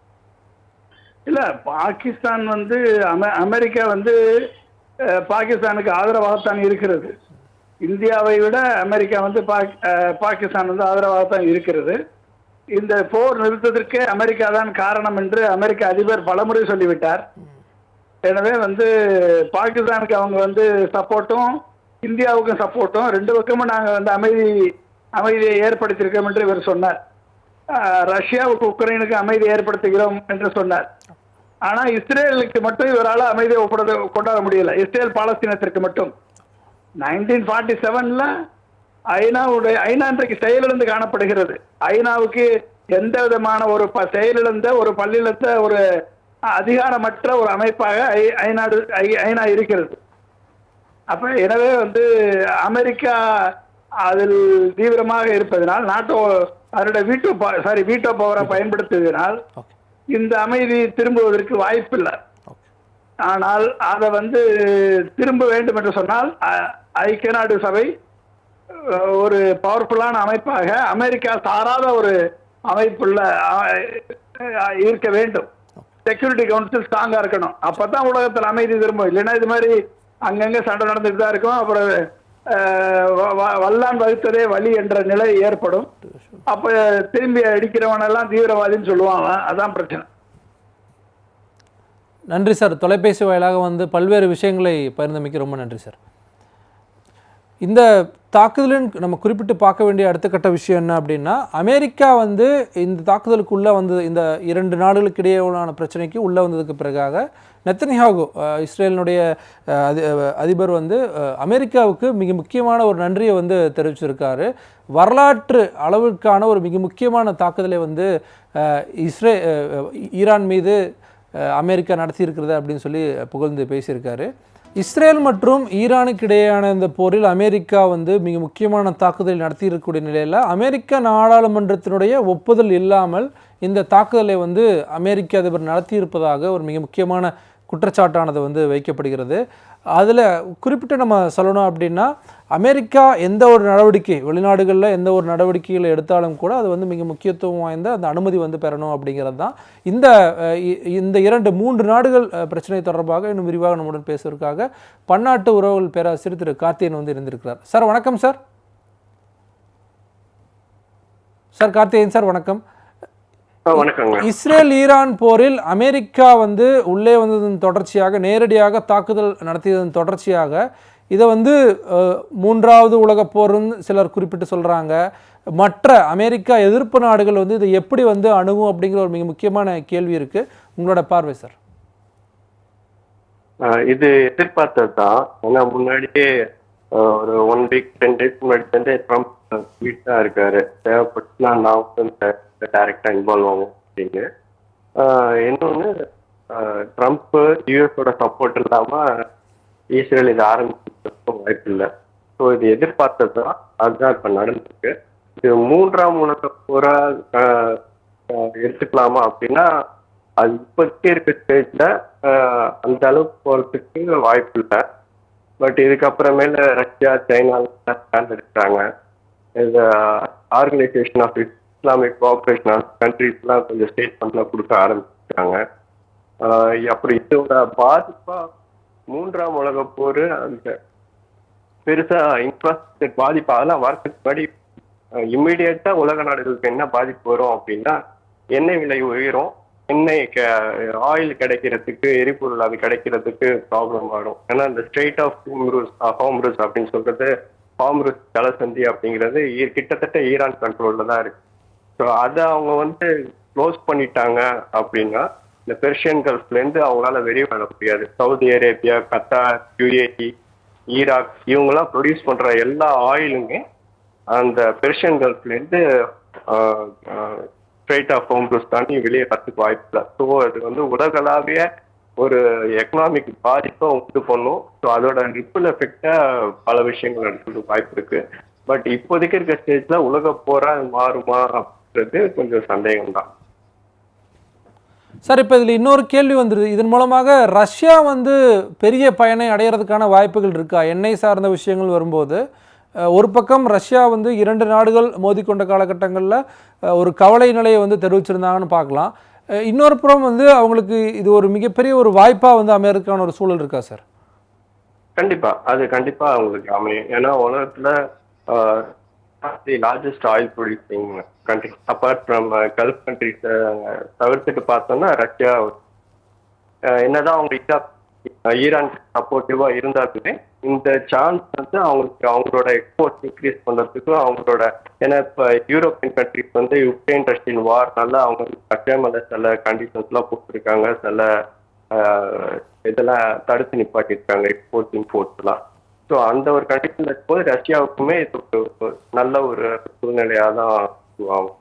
இல்ல, பாகிஸ்தான் வந்து அமெரிக்கா வந்து பாகிஸ்தானுக்கு ஆதரவாகத்தான் இருக்கிறது. இந்தியாவை விட அமெரிக்கா வந்து பாகிஸ்தான் வந்து ஆதரவாகத்தான் இருக்கிறது. இந்த போர் நிறுத்தத்திற்கு அமெரிக்கா தான் காரணம் என்று அமெரிக்க அதிபர் பலமுறை சொல்லிவிட்டார். எனவே வந்து பாகிஸ்தானுக்கு அவங்க வந்து சப்போர்ட்டும் இந்தியாவுக்கும் சப்போர்ட்டும் ரெண்டு பக்கமும் நாங்கள் வந்து அமைதியை ஏற்படுத்தியிருக்கோம் என்று இவர் சொன்னார். ரஷ்யாவுக்கு உக்ரைனுக்கு அமைதி ஏற்படுத்துகிறோம் என்று சொன்னார். ஆனா இஸ்ரேலுக்கு மட்டும் இவரால் அமைதியை கொண்டாட முடியல, இஸ்ரேல் பாலஸ்தீனத்திற்கு மட்டும். 1947 ஐநா இன்றைக்கு செயலிழந்து காணப்படுகிறது. ஐநாவுக்கு எந்த விதமான ஒரு செயலிழந்த ஒரு பல்லிழந்த ஒரு அதிகாரமற்ற ஒரு அமைப்பாக ஐநா இருக்கிறது. அப்ப எனவே வந்து அமெரிக்கா அதில் தீவிரமாக இருப்பதனால், நாட்டோ அவருடைய வீட்டோ பவரை பயன்படுத்துவதனால் இந்த அமைதி திரும்புவதற்கு வாய்ப்பில்லை. ஆனால் அதை வந்து திரும்ப வேண்டும் என்று சொன்னால் ஐக்கிய நாடு சபை ஒரு பவர்ஃபுல்லான அமைப்பாக அமெரிக்கா சாராத ஒரு அமைப்புள்ள இருக்க வேண்டும். செக்யூரிட்டி கவுன்சில் ஸ்ட்ராங்கா இருக்கணும். அப்பதான் உலகத்தில் அமைதி திரும்பும். இல்லைன்னா இது மாதிரி அங்கங்க சண்டை நடந்துட்டு தான் இருக்கும். அப்புறம் வல்லான் வகுத்ததே வலி என்ற நிலை ஏற்படும். அப்ப திரும்பி அடிக்கிறவனெல்லாம் தீவிரவாதின்னு சொல்லுவாங்க. அதான் பிரச்சனை. நன்றி சார். தொலைபேசி வாயிலாக வந்து பல்வேறு விஷயங்களை பகிர்ந்தமைக்கு ரொம்ப நன்றி சார். இந்த தாக்குதலின் நம்ம குறிப்பிட்டு பார்க்க வேண்டிய அடுத்த கட்ட விஷயம் என்ன அப்படின்னா, அமெரிக்கா வந்து இந்த தாக்குதலுக்கு உள்ளே வந்து இந்த இரண்டு நாடுகளுக்கு இடையேயான பிரச்சனைக்கு உள்ளே வந்ததுக்கு பிறகாக நெத்தன்யாகு இஸ்ரேலினுடைய அதிபர் வந்து அமெரிக்காவுக்கு மிக முக்கியமான ஒரு நன்றியை வந்து தெரிவிச்சிருக்காரு. வரலாற்று அளவிற்கான ஒரு மிக முக்கியமான தாக்குதலை வந்து ஈரான் மீது அமெரிக்கா நடத்தியிருக்கிறது அப்படின்னு சொல்லி புகழ்ந்து பேசியிருக்காரு. இஸ்ரேல் மற்றும் ஈரானுக்கு இடையேயான இந்த போரில் அமெரிக்கா வந்து மிக முக்கியமான தாக்குதல் நடத்தியிருக்கக்கூடிய நிலையில் அமெரிக்க நாடாளுமன்றத்தினுடைய ஒப்புதல் இல்லாமல் இந்த தாக்குதலை வந்து அமெரிக்க அதிபர் நடத்தியிருப்பதாக ஒரு மிக முக்கியமான குற்றச்சாட்டானது வந்து வைக்கப்படுகிறது. அதில் குறிப்பிட்டு நம்ம சொல்லணும் அப்படின்னா, அமெரிக்கா எந்த ஒரு நடவடிக்கை வெளிநாடுகளில் எந்த ஒரு நடவடிக்கைகளை எடுத்தாலும் கூட அது வந்து மிக முக்கியத்துவம் வாய்ந்த அந்த அனுமதி வந்து பெறணும் அப்படிங்கிறது தான். இந்த 3 நாடுகள் பிரச்சனை தொடர்பாக இன்னும் விரிவாக நம்முடன் பேசுவதற்காக பன்னாட்டு உறவுகள் பேராசிரியர் திரு கார்த்தியன் வந்து இருந்திருக்கிறார். சார் வணக்கம் சார். சார் கார்த்தியன் சார் வணக்கம். இஸ்ரேல் ஈரான் போரில் அமெரிக்கா வந்து உள்ளே வந்ததன் தொடர்ச்சியாக, நேரடியாக தாக்குதல் நடத்தியதன் தொடர்ச்சியாக இதை வந்து 3வது உலகப் போர்னு சிலர் குறிப்பிட்டு சொல்கிறாங்க. மற்ற அமெரிக்கா எதிர்ப்பு நாடுகள் வந்து இதை எப்படி வந்து அணுகும் அப்படிங்கிற ஒரு மிக முக்கியமான கேள்வி இருக்குது. உங்களோட பார்வை சார். இது எதிர்பார்த்தது தான். ஏன்னா முன்னாடியே ஒரு 1 வீக் 10 டேஸ் முன்னாடி ட்ரம்ப் ட்வீட் தான் இருக்காரு, தேவைப்பட்டுனா நான் வந்து டைரக்டா இன்வால்வ் ஆகும் அப்படின்னு. இன்னொன்று, ட்ரம்ப் யூஎஸோட சப்போர்ட் இல்லாமல் இஸ்ரேல் இதை ஆரம்பிக்கிறதுக்கும் வாய்ப்பு இல்லை. ஸோ இது எதிர்பார்த்தது தான், அதுதான் இப்போ நடந்திருக்கு. இது 3ஆம் உலக போரா எடுத்துக்கலாமா அப்படின்னா, அது இப்போதைக்கு இருக்க ஸ்டேஜில் அந்த அளவுக்கு போகிறதுக்கு வாய்ப்பு இல்லை. பட் இதுக்கப்புறமேல ரஷ்யா, சைனா ஸ்டாண்ட் எடுக்கிறாங்க. இந்த organisation of Islamic cooperation of கண்ட்ரிஸ்லாம் கொஞ்சம் ஸ்டேட்மெண்ட்லாம் கொடுக்க ஆரம்பிச்சிருக்காங்க. அப்புறம் இதோட பாதிப்பா 3ஆம் உலக போர் அந்த பெருசா இன்ஃப்ராஸ்ட்ரக்சர் பாதிப்பு அதெல்லாம் வரதுக்கு முன்னாடி இம்மிடியட்டா உலக நாடுகளுக்கு என்ன பாதிப்பு வரும் அப்படின்னா, எண்ணெய் விலை உயரும். ஆயில் கிடைக்கிறதுக்கு, எரிபொருள் அது கிடைக்கிறதுக்கு ப்ராப்ளம் வரும். ஏன்னா இந்த ஸ்ட்ரெயிட் ஆஃப் ஹோம்ரூஸ் அப்படின்னு சொல்றது ஹார்முஸ் ஜலசந்தி அப்படிங்கிறது கிட்டத்தட்ட ஈரான் கண்ட்ரோல்ல தான் இருக்கு. ஸோ அதை அவங்க வந்து க்ளோஸ் பண்ணிட்டாங்க அப்படின்னா இந்த பெர்ஷியன் கல்ஃப்லேருந்து அவங்களால வெளியே வர முடியாது. Saudi Arabia, Qatar, UAE, Iraq இவங்கெல்லாம் ப்ரொடியூஸ் பண்ற எல்லா ஆயிலுமே அந்த பெர்ஷியன் கல்ஃப்லேருந்து ஸ்ட்ரெயிட் ஆஃப் ஹார்முஸ் தாண்டி வெளியே வரத்துக்கு வாய்ப்பு இல்லை. ஸோ அது வந்து உலகளாவிய ஒரு எக்கனாமிக் பாதிப்பை உண்டு பண்ணும். ஸோ அதோட ரிப்பிள் எஃபெக்டா பல விஷயங்கள் நடக்கிறதுக்கு வாய்ப்பு இருக்கு. பட் இப்போதைக்கு இருக்க ஸ்டேஜ்ல உலக போரா மாறுமா அப்படின்றது கொஞ்சம் சந்தேகம் தான். சார், இப்போ இதில் இன்னொரு கேள்வி வந்துடுது. இதன் மூலமாக ரஷ்யா வந்து பெரிய பயனை அடையிறதுக்கான வாய்ப்புகள் இருக்கா? எண்ணெய் சார்ந்த விஷயங்கள் வரும்போது ஒரு பக்கம் ரஷ்யா வந்து 2 நாடுகள் மோதிக்கொண்ட காலகட்டங்களில் ஒரு கவலை நிலையை வந்து தெரிவிச்சிருந்தாங்கன்னு பார்க்கலாம். இன்னொரு புறம் வந்து அவங்களுக்கு இது ஒரு மிகப்பெரிய ஒரு வாய்ப்பாக வந்து அமையறதுக்கான ஒரு சூழல் இருக்கா சார்? கண்டிப்பா அது கண்டிப்பா அவங்களுக்கு அமையும். ஏன்னா உலகத்துல the largest oil producing country apart from gulf countries தவிர்த்துட்டு பார்த்தோம்னா ரஷ்யா என்னதான் அவங்க ஈரான் சப்போர்ட்டிவா இருந்தாலுமே இந்த சான்ஸ் வந்து அவங்களுக்கு அவங்களோட எக்ஸ்போர்ட் இன்க்ரீஸ் பண்றதுக்கும் அவங்களோட ஏன்னா இப்போ யூரோப்பியன் கண்ட்ரிஸ் வந்து யுக்ரைன் ரஷ்யன் வார்னால அவங்க ரஷ்யா மேல சில கண்டிஷன்ஸ் எல்லாம் போட்டிருக்காங்க, சில இதெல்லாம் தடுத்து நிப்பாட்டிருக்காங்க எக்ஸ்போர்ட் இம்போர்ட்ஸ் எல்லாம். ஸோ அந்த ஒரு கண்டிஷன் இருக்கும்போது ரஷ்யாவுக்குமே இது நல்ல ஒரு சூழ்நிலையாக தான்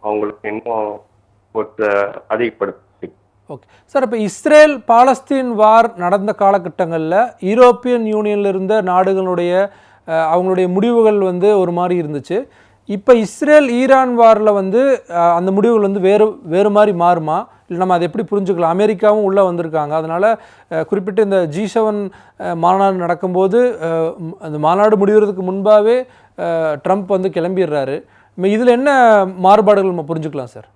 அவங்களுக்கு இன்னும் அதிகப்படுத்து. ஓகே சார், இப்போ இஸ்ரேல் பாலஸ்தீன் வார் நடந்த காலகட்டங்களில் யூரோப்பியன் யூனியனில் இருந்த நாடுகளுடைய அவங்களுடைய முடிவுகள் வந்து ஒரு மாதிரி இருந்துச்சு. இப்போ இஸ்ரேல் ஈரான் வாரில் வந்து அந்த முடிவுகள் வந்து வேறு மாதிரி மாறுமா? இல்லை நம்ம அதை எப்படி புரிஞ்சுக்கலாம்? அமெரிக்காவும் உள்ளே வந்திருக்காங்க. அதனால் குறிப்பிட்ட இந்த G7 மாநாடு நடக்கும்போது அந்த மாநாடு முடிகிறதுக்கு முன்பாகவே ட்ரம்ப் வந்து கிளம்பிடுறாரு. இதில் என்ன மாறுபாடுகள் நம்ம புரிஞ்சுக்கலாம் சார்?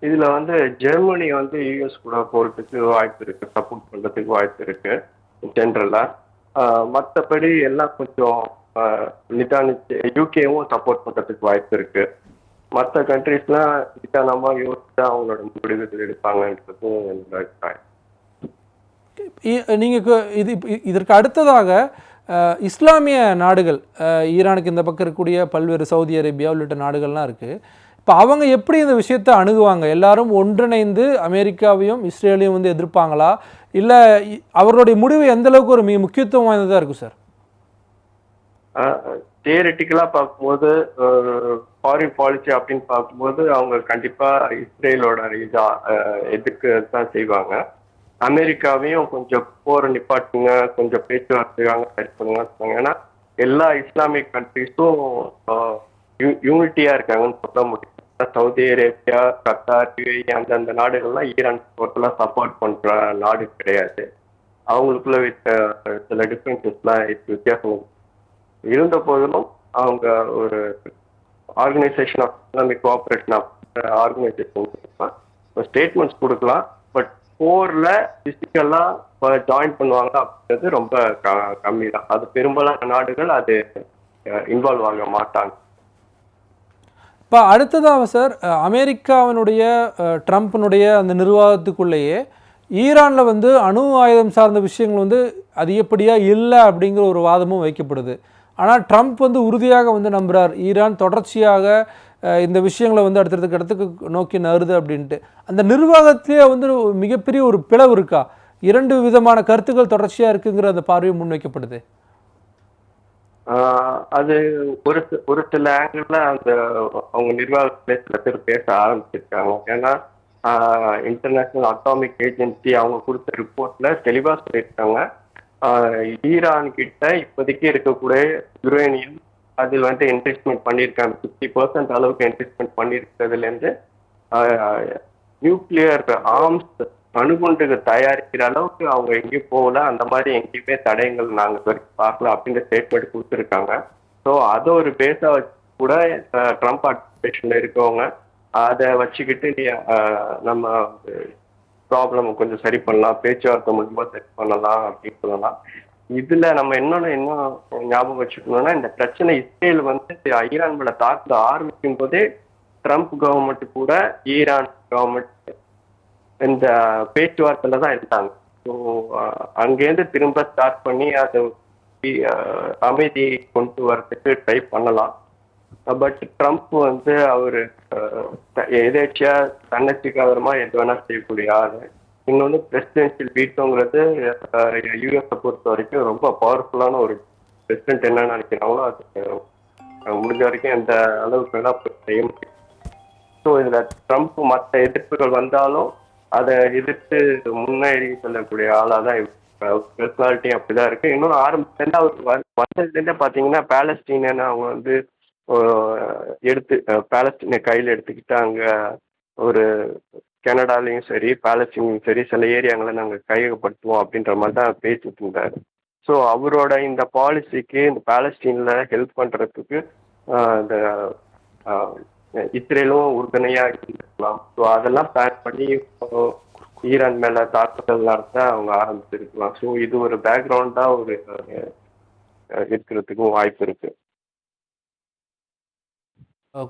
இதுல வந்து ஜெர்மனி வந்து யூஎஸ் கூட போறதுக்கு வாய்ப்பு இருக்கு, சப்போர்ட் பண்றதுக்கு வாய்ப்பு இருக்கு ஜென்ரலா. மற்றபடி எல்லாம் கொஞ்சம் நிதானிச்சு யூகேவும் சப்போர்ட் பண்றதுக்கு வாய்ப்பு இருக்கு. மற்ற கண்ட்ரிஸ்லாம் நிதானமா யோசிச்சு அவங்களோட முடிவுகள் எடுப்பாங்கன்றதும் என்னோட அபிப்பிராயம். நீங்கள் இதற்கு அடுத்ததாக இஸ்லாமிய நாடுகள், ஈரானுக்கு இந்த பக்கம் இருக்கக்கூடிய பல்வேறு சவுதி அரேபியா உள்ளிட்ட நாடுகள்லாம் இருக்குது. இப்போ அவங்க எப்படி இந்த விஷயத்தை அணுகுவாங்க? எல்லாரும் ஒன்றிணைந்து அமெரிக்காவையும் இஸ்ரேலையும் வந்து எதிர்ப்பாங்களா? இல்லை அவர்களுடைய முடிவு எந்த அளவுக்கு ஒரு மிக முக்கியத்துவம் வாய்ந்ததாக இருக்கும் சார்? தியரிட்டிக்கலா பார்க்கும்போது ஃபாரின் பாலிசி அப்படின்னு பார்க்கும்போது அவங்க கண்டிப்பா இஸ்ரேலோட எதிர்க்க தான் செய்வாங்க. அமெரிக்காவையும் கொஞ்சம் போரை நிப்பாட்டுங்க, கொஞ்சம் பேச்சுவார்த்தைக்காக சரி பண்ணுங்க. ஏன்னா எல்லா இஸ்லாமிக் கண்ட்ரிஸும் யூனிட்டியா இருக்காங்கன்னு சொல்ல முடியும். சவுதி அரேபியா, கத்தார், யுஏஇ அந்தந்த நாடுகள்லாம் ஈரான் டோட்டலாக சப்போர்ட் பண்ற நாடு கிடையாது. அவங்களுக்குள்ள சில டிஃப்ரென்சஸ்லாம் வித்தியாசம் இருந்த போதிலும் அவங்க ஒரு organisation of Islamic cooperation organisation ஸ்டேட்மெண்ட்ஸ் கொடுக்கலாம். பட் போர்ல பிசிக்கலா ஜாயின் பண்ணுவாங்க அப்படின்றது ரொம்ப கம்மி தான். அது பெரும்பாலான நாடுகள் அது இன்வால்வ் ஆக மாட்டாங்க. இப்போ அடுத்ததாக சார், அமெரிக்காவினுடைய ட்ரம்ப்பினுடைய அந்த நிர்வாகத்துக்குள்ளேயே ஈரானில் வந்து அணு ஆயுதம் சார்ந்த விஷயங்கள் வந்து அதிகப்படியாக இல்லை அப்படிங்கிற ஒரு வாதமும் வைக்கப்படுது. ஆனால் ட்ரம்ப் வந்து உறுதியாக வந்து நம்புகிறார் ஈரான் தொடர்ச்சியாக இந்த விஷயங்களை வந்து அடுத்தடுத்த இடத்துக்கு நோக்கி நகருது அப்படின்ட்டு. அந்த நிர்வாகத்திலே வந்து மிகப்பெரிய ஒரு பிளவு இருக்கா? 2 விதமான கருத்துக்கள் தொடர்ச்சியாக இருக்குங்கிற அந்த பார்வையை முன்வைக்கப்படுது. அது ஒரு சில ஆங்கிள் அந்த அவங்க நிர்வாகத்திலே சில பேர் பேச ஆரம்பிச்சிருக்காங்க. ஏன்னா இன்டர்நேஷனல் அட்டாமிக் ஏஜென்சி அவங்க கொடுத்த ரிப்போர்ட்ல தெளிவா சொல்லியிருக்காங்க, ஈரான் கிட்ட இப்போதைக்கு இருக்கக்கூடிய யுரேனியம் அதில் வந்து என்ரிச்மெண்ட் பண்ணியிருக்காங்க. 50% அளவுக்கு என்ரிச்மெண்ட் பண்ணியிருக்கிறதுலேருந்து நியூக்ளியர் ஆர்ம்ஸ் அணுகுண்டுக்கு தயாரிக்கிற அளவுக்கு அவங்க எங்கேயும் போகல, அந்த மாதிரி எங்கேயுமே தடயங்கள் நாங்கள் வரைக்கும் பார்க்கல அப்படின்ற ஸ்டேட்மெண்ட் கொடுத்துருக்காங்க. ஸோ அதை ஒரு பேஸா வச்சு கூட ட்ரம்ப் அட்மினிஸ்ட்ரேஷன்ல இருக்கவங்க அதை வச்சுக்கிட்டு நம்ம ப்ராப்ளம் கொஞ்சம் சரி பண்ணலாம், பேச்சுவார்த்தை மூலமா சரி பண்ணலாம் அப்படின்னு சொல்லலாம். இதுல நம்ம என்ன ஞாபகம் வச்சுக்கணும்னா, இந்த பிரச்சனை இஸ்ரேல் வந்து ஈரான் மேல தாக்குத ஆரம்பிக்கும் போதே ட்ரம்ப் கவர்மெண்ட் கூட ஈரான் கவர்மெண்ட் இந்த பேச்சுவார்த்தையில தான் இருந்தாங்க. ஸோ அங்கேருந்து திரும்ப ஸ்டார்ட் பண்ணி அதை அமைதி கொண்டு வரதுக்கு ட்ரை பண்ணலாம். பட் ட்ரம்ப் வந்து அவரு எதேச்சியா தன்னச்சிக்காரமா எது வேணா செய்யக்கூடிய ஆளு. இன்னொன்று பிரசிடென்ஷியல் வீட்டோங்கிறது யூஎஸை பொறுத்த வரைக்கும் ரொம்ப பவர்ஃபுல்லான ஒரு பிரசிடென்ட் என்ன நினைக்கிறாங்களோ அது முடிஞ்ச வரைக்கும் எந்த அளவுக்கு வேணா செய்ய முடியும். ஸோ இதில் ட்ரம்ப் மற்ற எதிர்ப்புகள் வந்தாலும் அதை எதிர்த்து முன்னேறி செல்லக்கூடிய ஆளாக தான் பர்சனாலிட்டி அப்படிதான் இருக்கு. இன்னொன்று ஆரம்பத்துலேருந்து அவர் வந்ததுலேருந்தே பார்த்தீங்கன்னா பாலஸ்தீனன்னு அவங்க வந்து எடுத்து பாலஸ்தீனை கையில் எடுத்துக்கிட்டு அங்கே ஒரு கனடாலையும் சரி பாலஸ்தீன்லையும் சரி சில ஏரியாங்களை நாங்கள் கையகப்படுத்துவோம் அப்படின்ற மாதிரி தான் பேசிட்டு இருந்தார். ஸோ அவரோட இந்த பாலிசிக்கு இந்த பாலஸ்தீனில் ஹெல்ப் பண்ணுறதுக்கு இந்த இஸ்ரேலும் உறுதுணையாக இருந்திருக்கலாம். ஸோ அதெல்லாம் பிளான் பண்ணி ஈரான் மேலே தாக்குதல் நடத்த அவங்க ஆரம்பிச்சிருக்கலாம். ஸோ இது ஒரு பேக்ரவுண்டாக ஒரு இருக்கிறதுக்கும் வாய்ப்பு இருக்கு.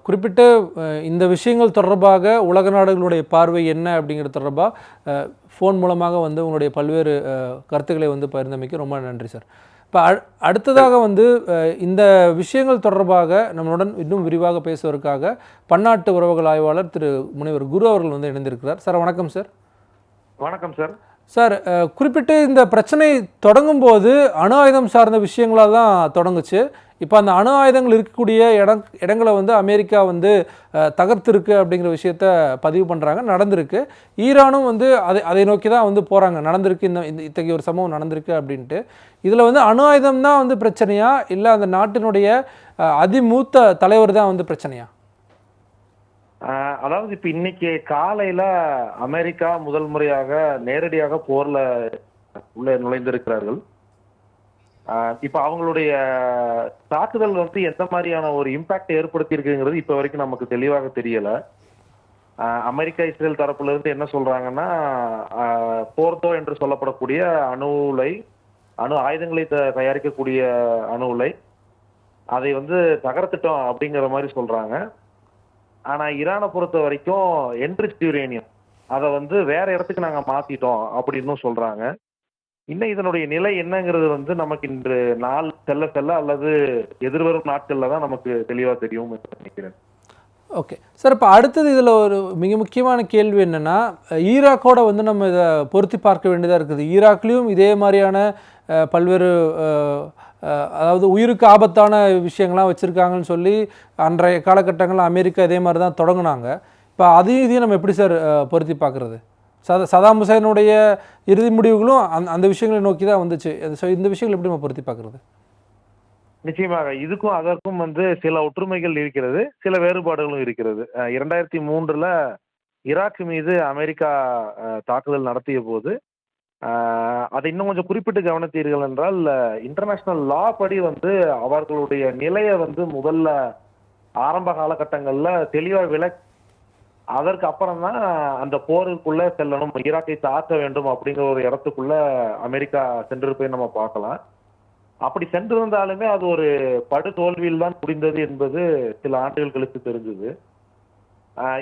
குறிப்பிட்ட இந்த விஷயங்கள் தொடர்பாக உலக நாடுகளுடைய பார்வை என்ன அப்படிங்கிறது தொடர்பாக ஃபோன் மூலமாக வந்து உங்களுடைய பல்வேறு கருத்துக்களை வந்து பகிர்ந்தமைக்கு ரொம்ப நன்றி சார். இப்போ அடுத்ததாக வந்து இந்த விஷயங்கள் தொடர்பாக நம்மளுடன் இன்னும் விரிவாக பேசுவதற்காக பன்னாட்டு உறவுகள் ஆய்வாளர் திரு முனைவர் குரு அவர்கள் வந்து இணைந்திருக்கிறார். சார் வணக்கம் சார். வணக்கம் சார். சார் குறிப்பிட்டு இந்த பிரச்சனை தொடங்கும் போது அணு ஆயுதம் சார்ந்த விஷயங்களாக தான் தொடங்குச்சு. இப்போ அந்த அணு ஆயுதங்கள் இருக்கக்கூடிய இடங்களை வந்து அமெரிக்கா வந்து தகர்த்திருக்கு அப்படிங்கிற விஷயத்த பதிவு பண்ணுறாங்க, நடந்திருக்கு. ஈரானும் வந்து அதை நோக்கி தான் வந்து போகிறாங்க, நடந்திருக்கு, இந்த இத்தகைய ஒரு சம்பவம் நடந்திருக்கு அப்படின்ட்டு. இதில் வந்து அணு ஆயுதம் தான் வந்து பிரச்சனையா, இல்லை அந்த நாட்டினுடைய அதிமூத்த தலைவர் தான் வந்து பிரச்சனையா? அதாவது இப்போ இன்னைக்கு காலையில் அமெரிக்கா முதல் முறையாக நேரடியாக போரில் உள்ளே நுழைந்திருக்கிறார்கள். இப்போ அவங்களுடைய தாக்குதல் வந்து எந்த மாதிரியான ஒரு இம்பாக்ட் ஏற்படுத்தி இருக்குங்கிறது இப்போ வரைக்கும் நமக்கு தெளிவாக தெரியல. அமெரிக்கா இஸ்ரேல் தரப்புல இருந்து என்ன சொல்றாங்கன்னா, போர்தோ என்று சொல்லப்படக்கூடிய அணு ஆயுதங்களை தயாரிக்கக்கூடிய அணு உலை அதை வந்து தகர்த்துட்டோம் அப்படிங்கிற மாதிரி சொல்றாங்க. ஆனா ஈரானை பொறுத்த வரைக்கும் என்ரிச்ட் யுரேனியம் அதை வந்து வேற இடத்துக்கு நாங்க மாத்திட்டோம் அப்படின்னு சொல்றாங்க. இன்னும் இதனுடைய நிலை என்னங்கிறது வந்து நமக்கு இன்று நாள் செல்ல செல்ல அல்லது எதிர்வரும் நாட்கள்ல தான் நமக்கு தெளிவா தெரியும் என்று நினைக்கிறேன். ஓகே சார், இப்போ அடுத்தது இதில் ஒரு மிக முக்கியமான கேள்வி என்னென்னா, ஈராக்கோட வந்து நம்ம இதை பொருத்தி பார்க்க வேண்டியதாக இருக்குது. ஈராக்லேயும் இதே மாதிரியான பல்வேறு அதாவது உயிருக்கு ஆபத்தான விஷயங்கள்லாம் வச்சுருக்காங்கன்னு சொல்லி அன்றைய காலகட்டங்களில் அமெரிக்கா இதே மாதிரி தான் தொடங்கினாங்க. இப்போ இதையும் நம்ம எப்படி சார் பொருத்தி பார்க்குறது? சதாம் ஹுசைனுடைய இறுதி முடிவுகளும் அந்த விஷயங்களை நோக்கி தான் வந்துச்சு. ஸோ இந்த விஷயங்கள் எப்படி நம்ம பொருத்தி பார்க்குறது? நிச்சயமாக இதுக்கும் அதற்கும் வந்து சில ஒற்றுமைகள் இருக்கிறது, சில வேறுபாடுகளும் இருக்கிறது. 2003 ஈராக் மீது அமெரிக்கா தாக்குதல் நடத்திய போது அதை இன்னும் கொஞ்சம் குறிப்பிட்டு கவனித்தீர்கள் என்றால், இன்டர்நேஷனல் லா படி வந்து அவர்களுடைய நிலையை வந்து முதல்ல ஆரம்ப காலகட்டங்களில் தெளிவாக அதற்கு அப்புறம் தான் அந்த போருக்குள்ள செல்லணும், ஈராக்கை தாக்க வேண்டும் அப்படிங்கிற ஒரு இடத்துக்குள்ள அமெரிக்கா சென்றிருப்பதை நம்ம பார்க்கலாம். அப்படி சென்றிருந்தாலுமே அது ஒரு படு தோல்வியில் தான் முடிந்தது என்பது சில ஆண்டுகள் கழித்து தெரிஞ்சது.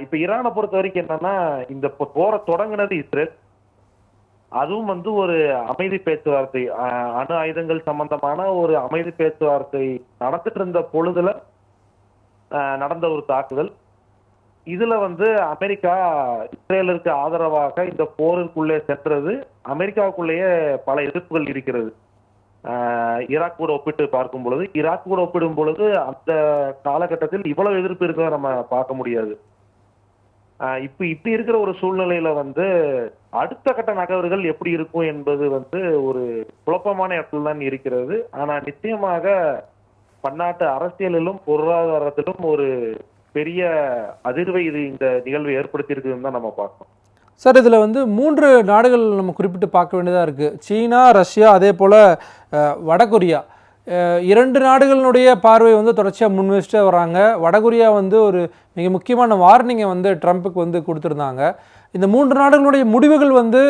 இப்ப ஈரானை பொறுத்த வரைக்கும் என்னன்னா, இந்த போரை தொடங்கினது இஸ்ரேல். அதுவும் வந்து ஒரு அமைதி பேச்சுவார்த்தை, அணு ஆயுதங்கள் சம்பந்தமான ஒரு அமைதி பேச்சுவார்த்தை நடந்துட்டு இருந்த பொழுதுல நடந்த ஒரு தாக்குதல். இதுல வந்து அமெரிக்கா இஸ்ரேலுக்கு ஆதரவாக இந்த போருக்குள்ளே சென்றது. அமெரிக்காவுக்குள்ளேயே பல எதிர்ப்புகள் இருக்கிறது. ஈராக் கூட ஒப்பிடும் பொழுது அந்த காலகட்டத்தில் இவ்வளவு எதிர்ப்பு இருக்கிறத நம்ம பார்க்க முடியாது. இப்படி இருக்கிற ஒரு சூழ்நிலையில வந்து அடுத்த கட்ட நகர்வுகள் எப்படி இருக்கும் என்பது வந்து ஒரு குழப்பமான இடத்துல தான் இருக்கிறது. ஆனா நிச்சயமாக பன்னாட்டு அரசியலிலும் பொருளாதாரத்திலும் ஒரு பெரிய அதிர்வை இந்த நிகழ்வு ஏற்படுத்தி இருக்குதுன்னு தான் நம்ம பார்க்கணும். சார், இதில் வந்து 3 நாடுகள் நம்ம குறிப்பிட்டு பார்க்க வேண்டியதாக இருக்குது. சீனா, ரஷ்யா, அதே போல் வடகொரியா. 2 நாடுகளினுடைய பார்வை வந்து தொடர்ச்சியாக முன்வச்சுட்டே வராங்க. வடகொரியா வந்து ஒரு மிக முக்கியமான வார்னிங்கை வந்து ட்ரம்ப்புக்கு வந்து கொடுத்துருந்தாங்க. இந்த 3 நாடுகளுடைய முடிவுகள் வந்து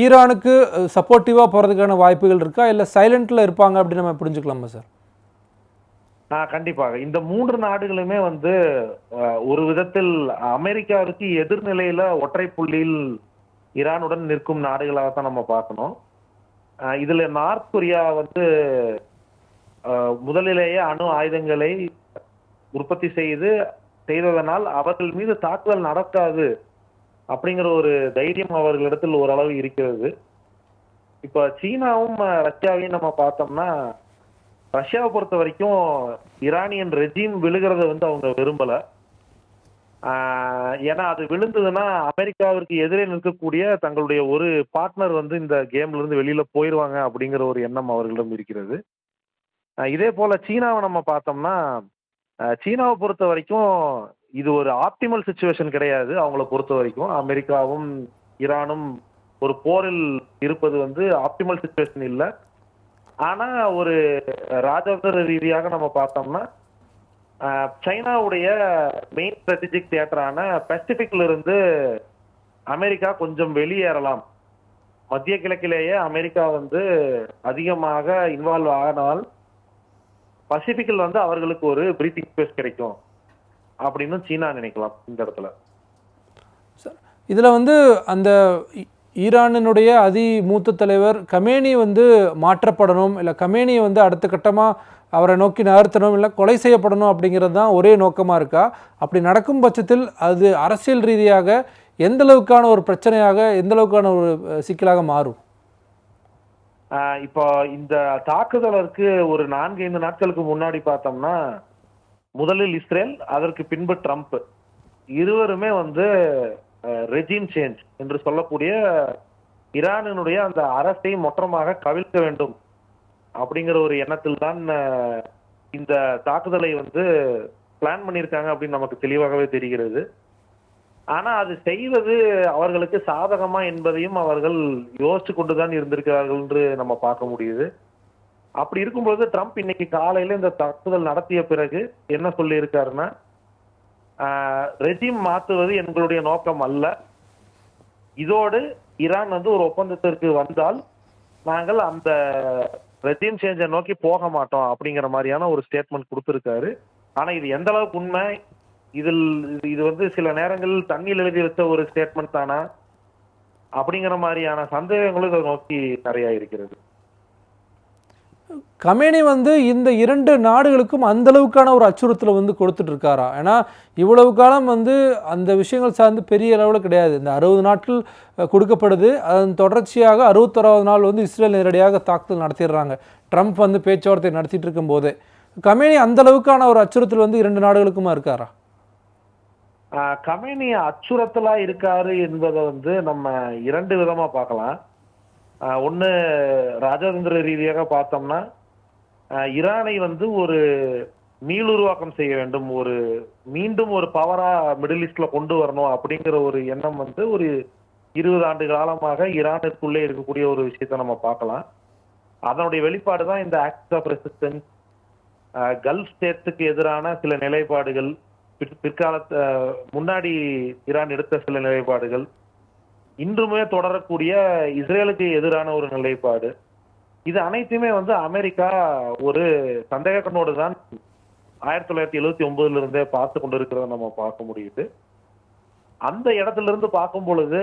ஈரானுக்கு சப்போர்ட்டிவாக போகிறதுக்கான வாய்ப்புகள் இருக்கா, இல்லை சைலண்டில் இருப்பாங்க அப்படின்னு நம்ம புரிஞ்சுக்கலாமா சார்? கண்டிப்பாக இந்த 3 நாடுகளுமே வந்து ஒரு விதத்தில் அமெரிக்காவுக்கு எதிர்நிலையில ஒற்றை புள்ளியில் ஈரானுடன் நிற்கும் நாடுகளாகத்தான் நம்ம பார்க்கணும். இதுல நார்த் கொரியா வந்து முதலிலேயே அணு ஆயுதங்களை உற்பத்தி செய்ததனால் அவர்கள் மீது தாக்குதல் நடக்காது அப்படிங்கிற ஒரு தைரியம் அவர்களிடத்தில் ஓரளவு இருக்கிறது. இப்ப சீனாவும் ரஷ்யாவையும் நம்ம பார்த்தோம்னா, ரஷ்யாவை பொறுத்த வரைக்கும் ஈரானியன் ரெஜிம் விழுகிறத அவங்க விரும்பல. ஏன்னா அது விழுந்ததுன்னா அமெரிக்காவிற்கு எதிரே நிற்கக்கூடிய தங்களுடைய ஒரு பார்ட்னர் இந்த கேம்ல இருந்து வெளியில போயிடுவாங்க அப்படிங்கிற ஒரு எண்ணம் அவர்களிடம் இருக்கிறது. இதே போல சீனாவை நம்ம பார்த்தோம்னா, சீனாவை பொறுத்த வரைக்கும் இது ஒரு ஆப்டிமல் சுச்சுவேஷன் கிடையாது. அவங்கள பொறுத்த வரைக்கும் அமெரிக்காவும் ஈரானும் ஒரு போரில் இருப்பது ஆப்டிமல் சுச்சுவேஷன் இல்லை. ஆனா ஒரு ராஜதந்திர ரீதியாக நம்ம பார்த்தோம்னா, சைனாவுடைய மெயின் ஸ்ட்ராட்டஜிக் தியேட்டரான பசிபிக்ல இருந்து அமெரிக்கா கொஞ்சம் வெளியேறலாம். மத்திய கிழக்கிலேயே அமெரிக்கா அதிகமாக இன்வால்வ் ஆனால் பசிபிக்கில் அவர்களுக்கு ஒரு பிரீத்திங் ஸ்பேஸ் கிடைக்கும் அப்படின்னு சீனா நினைக்கலாம் இந்த இடத்துல. இதில் அந்த ஈரானினுடைய மூத்த தலைவர் கமேனி மாற்றப்படணும், இல்லை கமேனியை அடுத்த கட்டமாக அவரை நோக்கி நகர்த்தணும், இல்லை கொலை செய்யப்படணும் அப்படிங்கிறது தான் ஒரே நோக்கமாக இருக்கா? அப்படி நடக்கும் பட்சத்தில் அது அரசியல் ரீதியாக எந்த அளவுக்கான ஒரு பிரச்சனையாக, எந்த அளவுக்கான ஒரு சிக்கலாக மாறும்? இப்போ இந்த தாக்குதலுக்கு ஒரு 4-5 நாட்களுக்கு முன்னாடி பார்த்தோம்னா, முதலில் இஸ்ரேல், அதற்கு பின்பு ட்ரம்ப் இருவருமே ரெஜிம் சேஞ்ச் என்று சொல்லக்கூடிய ஈரானினுடைய அந்த அரசை மொத்தமாக கவிழ்க்க வேண்டும் அப்படிங்கிற ஒரு எண்ணத்தில் தான் இந்த தாக்குதலை பிளான் பண்ணியிருக்காங்க அப்படின்னு நமக்கு தெளிவாகவே தெரிகிறது. ஆனா அது செய்வது அவர்களுக்கு சாதகமா என்பதையும் அவர்கள் யோசிச்சு கொண்டுதான் இருந்திருக்கிறார்கள் என்று நம்ம பார்க்க முடியுது. அப்படி இருக்கும்போது ட்ரம்ப் இன்னைக்கு காலையில இந்த தாக்குதல் நடத்திய பிறகு என்ன சொல்லி இருக்காருன்னா, ரெஜிம் மாற்றுவது எங்களுடைய நோக்கம் அல்ல, இதோடு ஈரான் ஒரு ஒப்பந்தத்திற்கு வந்தால் நாங்கள் அந்த ரெஜிம் சேஞ்சை நோக்கி போக மாட்டோம் அப்படிங்கிற மாதிரியான ஒரு ஸ்டேட்மெண்ட் கொடுத்திருக்காரு. ஆனா இது எந்த அளவுக்கு உண்மை, இது சில நேரங்களில் தண்ணியில் எழுதி வச்ச ஒரு ஸ்டேட்மெண்ட் தானா அப்படிங்கிற மாதிரியான சந்தேகங்களும் இதை நோக்கி நிறைய இருக்கிறது. கமேனி இந்த 2 நாடுகளுக்கும் அந்த அளவுக்கான ஒரு அச்சுறுத்தலை கொடுத்துட்டு இருக்காரா? ஏன்னா இவ்வளவு காலம் அந்த விஷயங்கள் சார்ந்து பெரிய அளவில் கிடையாது. இந்த 60 நாட்கள் கொடுக்கப்படுது, அதன் தொடர்ச்சியாக 61வது நாள் இஸ்ரேல் நேரடியாக தாக்குதல் நடத்திடுறாங்க. ட்ரம்ப் பேச்சுவார்த்தை நடத்திட்டு இருக்கும் போது கமேனி அந்த அளவுக்கான ஒரு அச்சுறுத்தல் 2 நாடுகளுக்குமா இருக்காரா? கமேனி அச்சுறுத்தலா இருக்காரு என்பதை நம்ம 2 விதமா பார்க்கலாம். ஒன்று, ராஜதந்திர ரீதியாக பார்த்தோம்னா, ஈரானை ஒரு மீளுருவாக்கம் செய்ய வேண்டும், மீண்டும் ஒரு பவரா மிடில் ஈஸ்ட்ல கொண்டு வரணும் அப்படிங்கிற ஒரு எண்ணம் ஒரு 20 ஆண்டு காலமாக ஈரானுக்குள்ளே இருக்கக்கூடிய ஒரு விஷயத்த நம்ம பார்க்கலாம். அதனுடைய வெளிப்பாடு தான் இந்த ஆக்ட் ஆஃப் ரெசிஸ்டன்ஸ், கல்ஃப் ஸ்டேட்ஸுக்கு எதிரான சில நிலைப்பாடுகள், பிற்காலத்து முன்னாடி ஈரான் எடுத்த சில நிலைப்பாடுகள், இன்றுமே தொடரக்கூடிய இஸ்ரேலுக்கு எதிரான ஒரு நிலைப்பாடு, இது அனைத்துமே அமெரிக்கா ஒரு சந்தேக கண்ணோடு தான் 1979 இருந்தே பார்த்து கொண்டிருக்கிறத நம்ம பார்க்க முடியுது. அந்த இடத்துல இருந்து பார்க்கும் பொழுது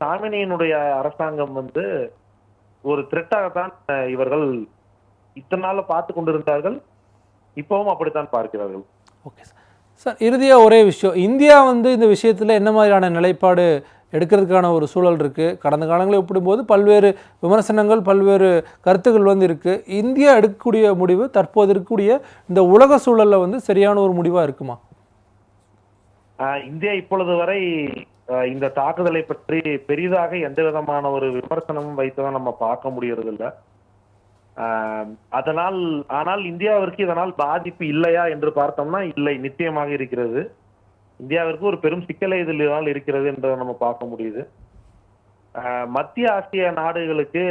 காமினியினுடைய அரசாங்கம் ஒரு த்ரெட்டாகத்தான் இவர்கள் இத்தனை நாள்ல பார்த்து கொண்டிருந்தார்கள், இப்பவும் அப்படித்தான் பார்க்கிறார்கள். ஓகே சார், இறுதியாக ஒரே விஷயம், இந்தியா இந்த விஷயத்தில் என்ன மாதிரியான நிலைப்பாடு எடுக்கிறதுக்கான ஒரு சூழல் இருக்குது? கடந்த காலங்களை ஒப்பிடும்போது பல்வேறு விமர்சனங்கள், பல்வேறு கருத்துக்கள் இருக்குது. இந்தியா எடுக்கக்கூடிய முடிவு தற்போது இருக்கக்கூடிய இந்த உலக சூழலில் சரியான ஒரு முடிவாக இருக்குமா? இந்தியா இப்பொழுது வரை இந்த தாக்குதலை பற்றி பெரிதாக எந்த விதமான ஒரு விமர்சனமும் வைத்ததான் நம்ம பார்க்க முடியறதில்லை. ஆனால் இந்தியாவிற்கு இதனால் பாதிப்பு இல்லையா என்று பார்த்தோம்னா இல்லை, நிச்சயமாக இருக்கிறது. இந்தியாவிற்கு ஒரு பெரும் சிக்கலை இதனால் இருக்கிறது என்பதை நம்ம பார்க்க முடியுது. மத்திய ஆசிய நாடுகளுக்கு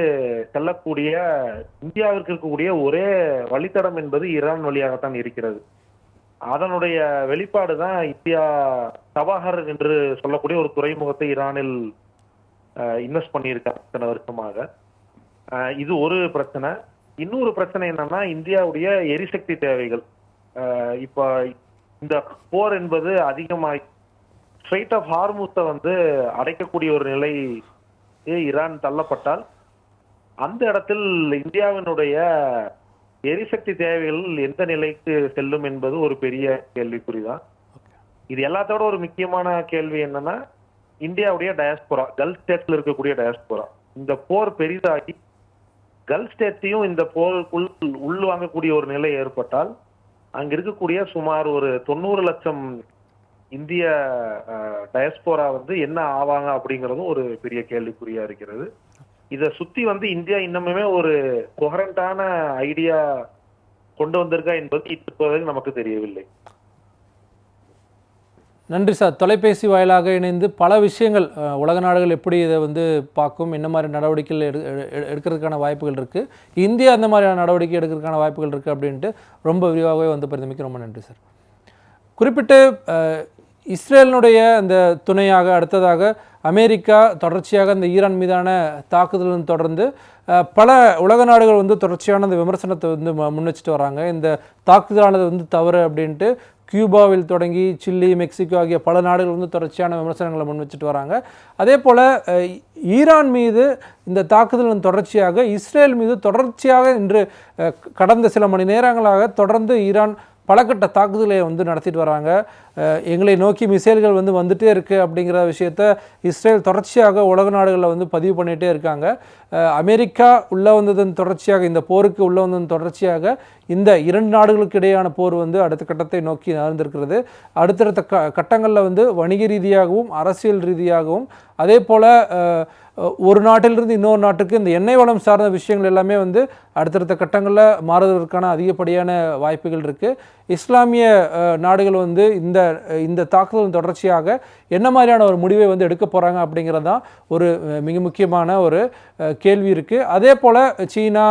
செல்லக்கூடிய இந்தியாவிற்கு இருக்கக்கூடிய ஒரே வழித்தடம் என்பது ஈரான் வழியாகத்தான் இருக்கிறது. அதனுடைய வெளிப்பாடு தான் இந்தியா சபாஹர் என்று சொல்லக்கூடிய ஒரு துறைமுகத்தை ஈரானில் இன்வெஸ்ட் பண்ணியிருக்காங்க இத்தனை வருஷமாக. இது ஒரு பிரச்சனை. இன்னொரு பிரச்சனை என்னன்னா, இந்தியாவுடைய எரிசக்தி தேவைகள். இப்போ இந்த போர் என்பது அதிகமாகி ஸ்ட்ரெய்ட் ஆஃப் ஹார்முஸை அடைக்கக்கூடிய ஒரு நிலை ஈரான் தள்ளப்பட்டால் அந்த இடத்தில் இந்தியாவினுடைய எரிசக்தி தேவைகள் எந்த நிலைக்கு செல்லும் என்பது ஒரு பெரிய கேள்விக்குறிதான். இது எல்லாத்தோட ஒரு முக்கியமான கேள்வி என்னன்னா, இந்தியாவுடைய டயாஸ்போரா, கல்ஃப் ஸ்டேட்ஸ்ல இருக்கக்கூடிய டயாஸ்போரா, இந்த போர் பெரிதாகி கல்ஃப் ஸ்டேட்ஸையும் இந்த போருக்குள் உள்வாங்கக்கூடிய ஒரு நிலை ஏற்பட்டால் அங்க இருக்கக்கூடிய சுமார் ஒரு 90 லட்சம் இந்திய டயஸ்போரா என்ன ஆவாங்க அப்படிங்கிறதும் ஒரு பெரிய கேள்விக்குறியா இருக்கிறது. இதை சுத்தி இந்தியா இன்னமுமே ஒரு கொஹரண்டான ஐடியா கொண்டு வந்திருக்கா என்பது இப்போதைக்கு நமக்கு தெரியவில்லை. நன்றி சார். தொலைபேசி வாயிலாக இணைந்து பல விஷயங்கள் உலக நாடுகள் எப்படி இதை பார்க்கும், என்ன மாதிரி நடவடிக்கைகள் எடுக்கிறதுக்கான வாய்ப்புகள் இருக்குது, இந்தியா அந்த மாதிரியான நடவடிக்கை எடுக்கிறதுக்கான வாய்ப்புகள் இருக்குது அப்படின்ட்டு ரொம்ப விரிவாகவே பரிந்துரைக்க ரொம்ப நன்றி சார். குறிப்பிட்டு இஸ்ரேலினுடைய அந்த துணையாக அடுத்ததாக அமெரிக்கா தொடர்ச்சியாக அந்த ஈரான் மீதான தாக்குதலும் தொடர்ந்து பல உலக நாடுகள் தொடர்ச்சியான அந்த விமர்சனத்தை முன் வச்சுட்டு வராங்க. இந்த தாக்குதலானது தவறு அப்படின்ட்டு கியூபாவில் தொடங்கி சில்லி, மெக்சிகோ ஆகிய பல நாடுகள் தொடர்ச்சியான விமர்சனங்களை முன் வச்சுட்டு வராங்க. அதே போல் ஈரான் மீது இந்த தாக்குதலின் தொடர்ச்சியாக இஸ்ரேல் மீது தொடர்ச்சியாக இன்று கடந்த சில மணி நேரங்களாக தொடர்ந்து ஈரான் பல கட்ட தாக்குதலை நடத்திட்டு வராங்க. எங்களை நோக்கி மிசைல்கள் வந்துட்டே இருக்குது அப்படிங்கிற விஷயத்த இஸ்ரேல் தொடர்ச்சியாக உலக நாடுகளில் பதிவு பண்ணிகிட்டே இருக்காங்க. அமெரிக்கா உள்ளே வந்ததன் தொடர்ச்சியாக, இந்த போருக்கு உள்ளே வந்ததன் தொடர்ச்சியாக இந்த இரண்டு நாடுகளுக்கு இடையான போர் அடுத்த கட்டத்தை நோக்கி நகர்ந்திருக்கிறது. அடுத்தடுத்த கட்டங்களில் வணிக ரீதியாகவும் அரசியல் ரீதியாகவும் அதே போல் ஒரு நாட்டிலிருந்து இன்னொரு நாட்டுக்கு இந்த எண்ணெய் வளம் சார்ந்த விஷயங்கள் எல்லாமே அடுத்தடுத்த கட்டங்களில் மாறுவதற்கான அதிகப்படியான வாய்ப்புகள் இருக்குது. இஸ்லாமிய நாடுகள் இந்த தாக்குதல் தொடர்ச்சியாக என்ன மாதிரியான ஒரு முடிவை எடுக்க போகிறாங்க அப்படிங்கிறது தான் ஒரு மிக முக்கியமான ஒரு கேள்வி இருக்குது. அதே போல் சீனா,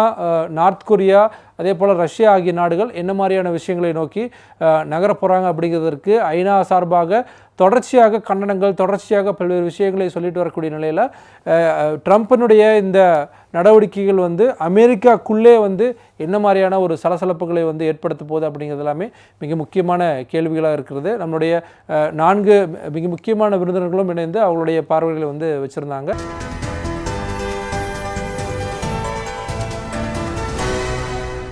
நார்த் கொரியா, அதே போல் ரஷ்யா ஆகிய நாடுகள் என்ன மாதிரியான விஷயங்களை நோக்கி நகர போகிறாங்க அப்படிங்கிறதற்கு ஐநா சார்பாக தொடர்ச்சியாக கண்டனங்கள், தொடர்ச்சியாக பல்வேறு விஷயங்களை சொல்லிட்டு வரக்கூடிய நிலையில் ட்ரம்ப்பினுடைய இந்த நடவடிக்கைகள் அமெரிக்காக்குள்ளே என்ன மாதிரியான ஒரு சலசலப்புகளை ஏற்படுத்த போகுது அப்படிங்கிறது எல்லாமே மிக முக்கியமான கேள்விகளாக இருக்கிறது. நம்மளுடைய 4 மிக முக்கியமான விருந்தினர்களும் இணைந்து அவங்களுடைய பார்வைகளை வச்சுருந்தாங்க.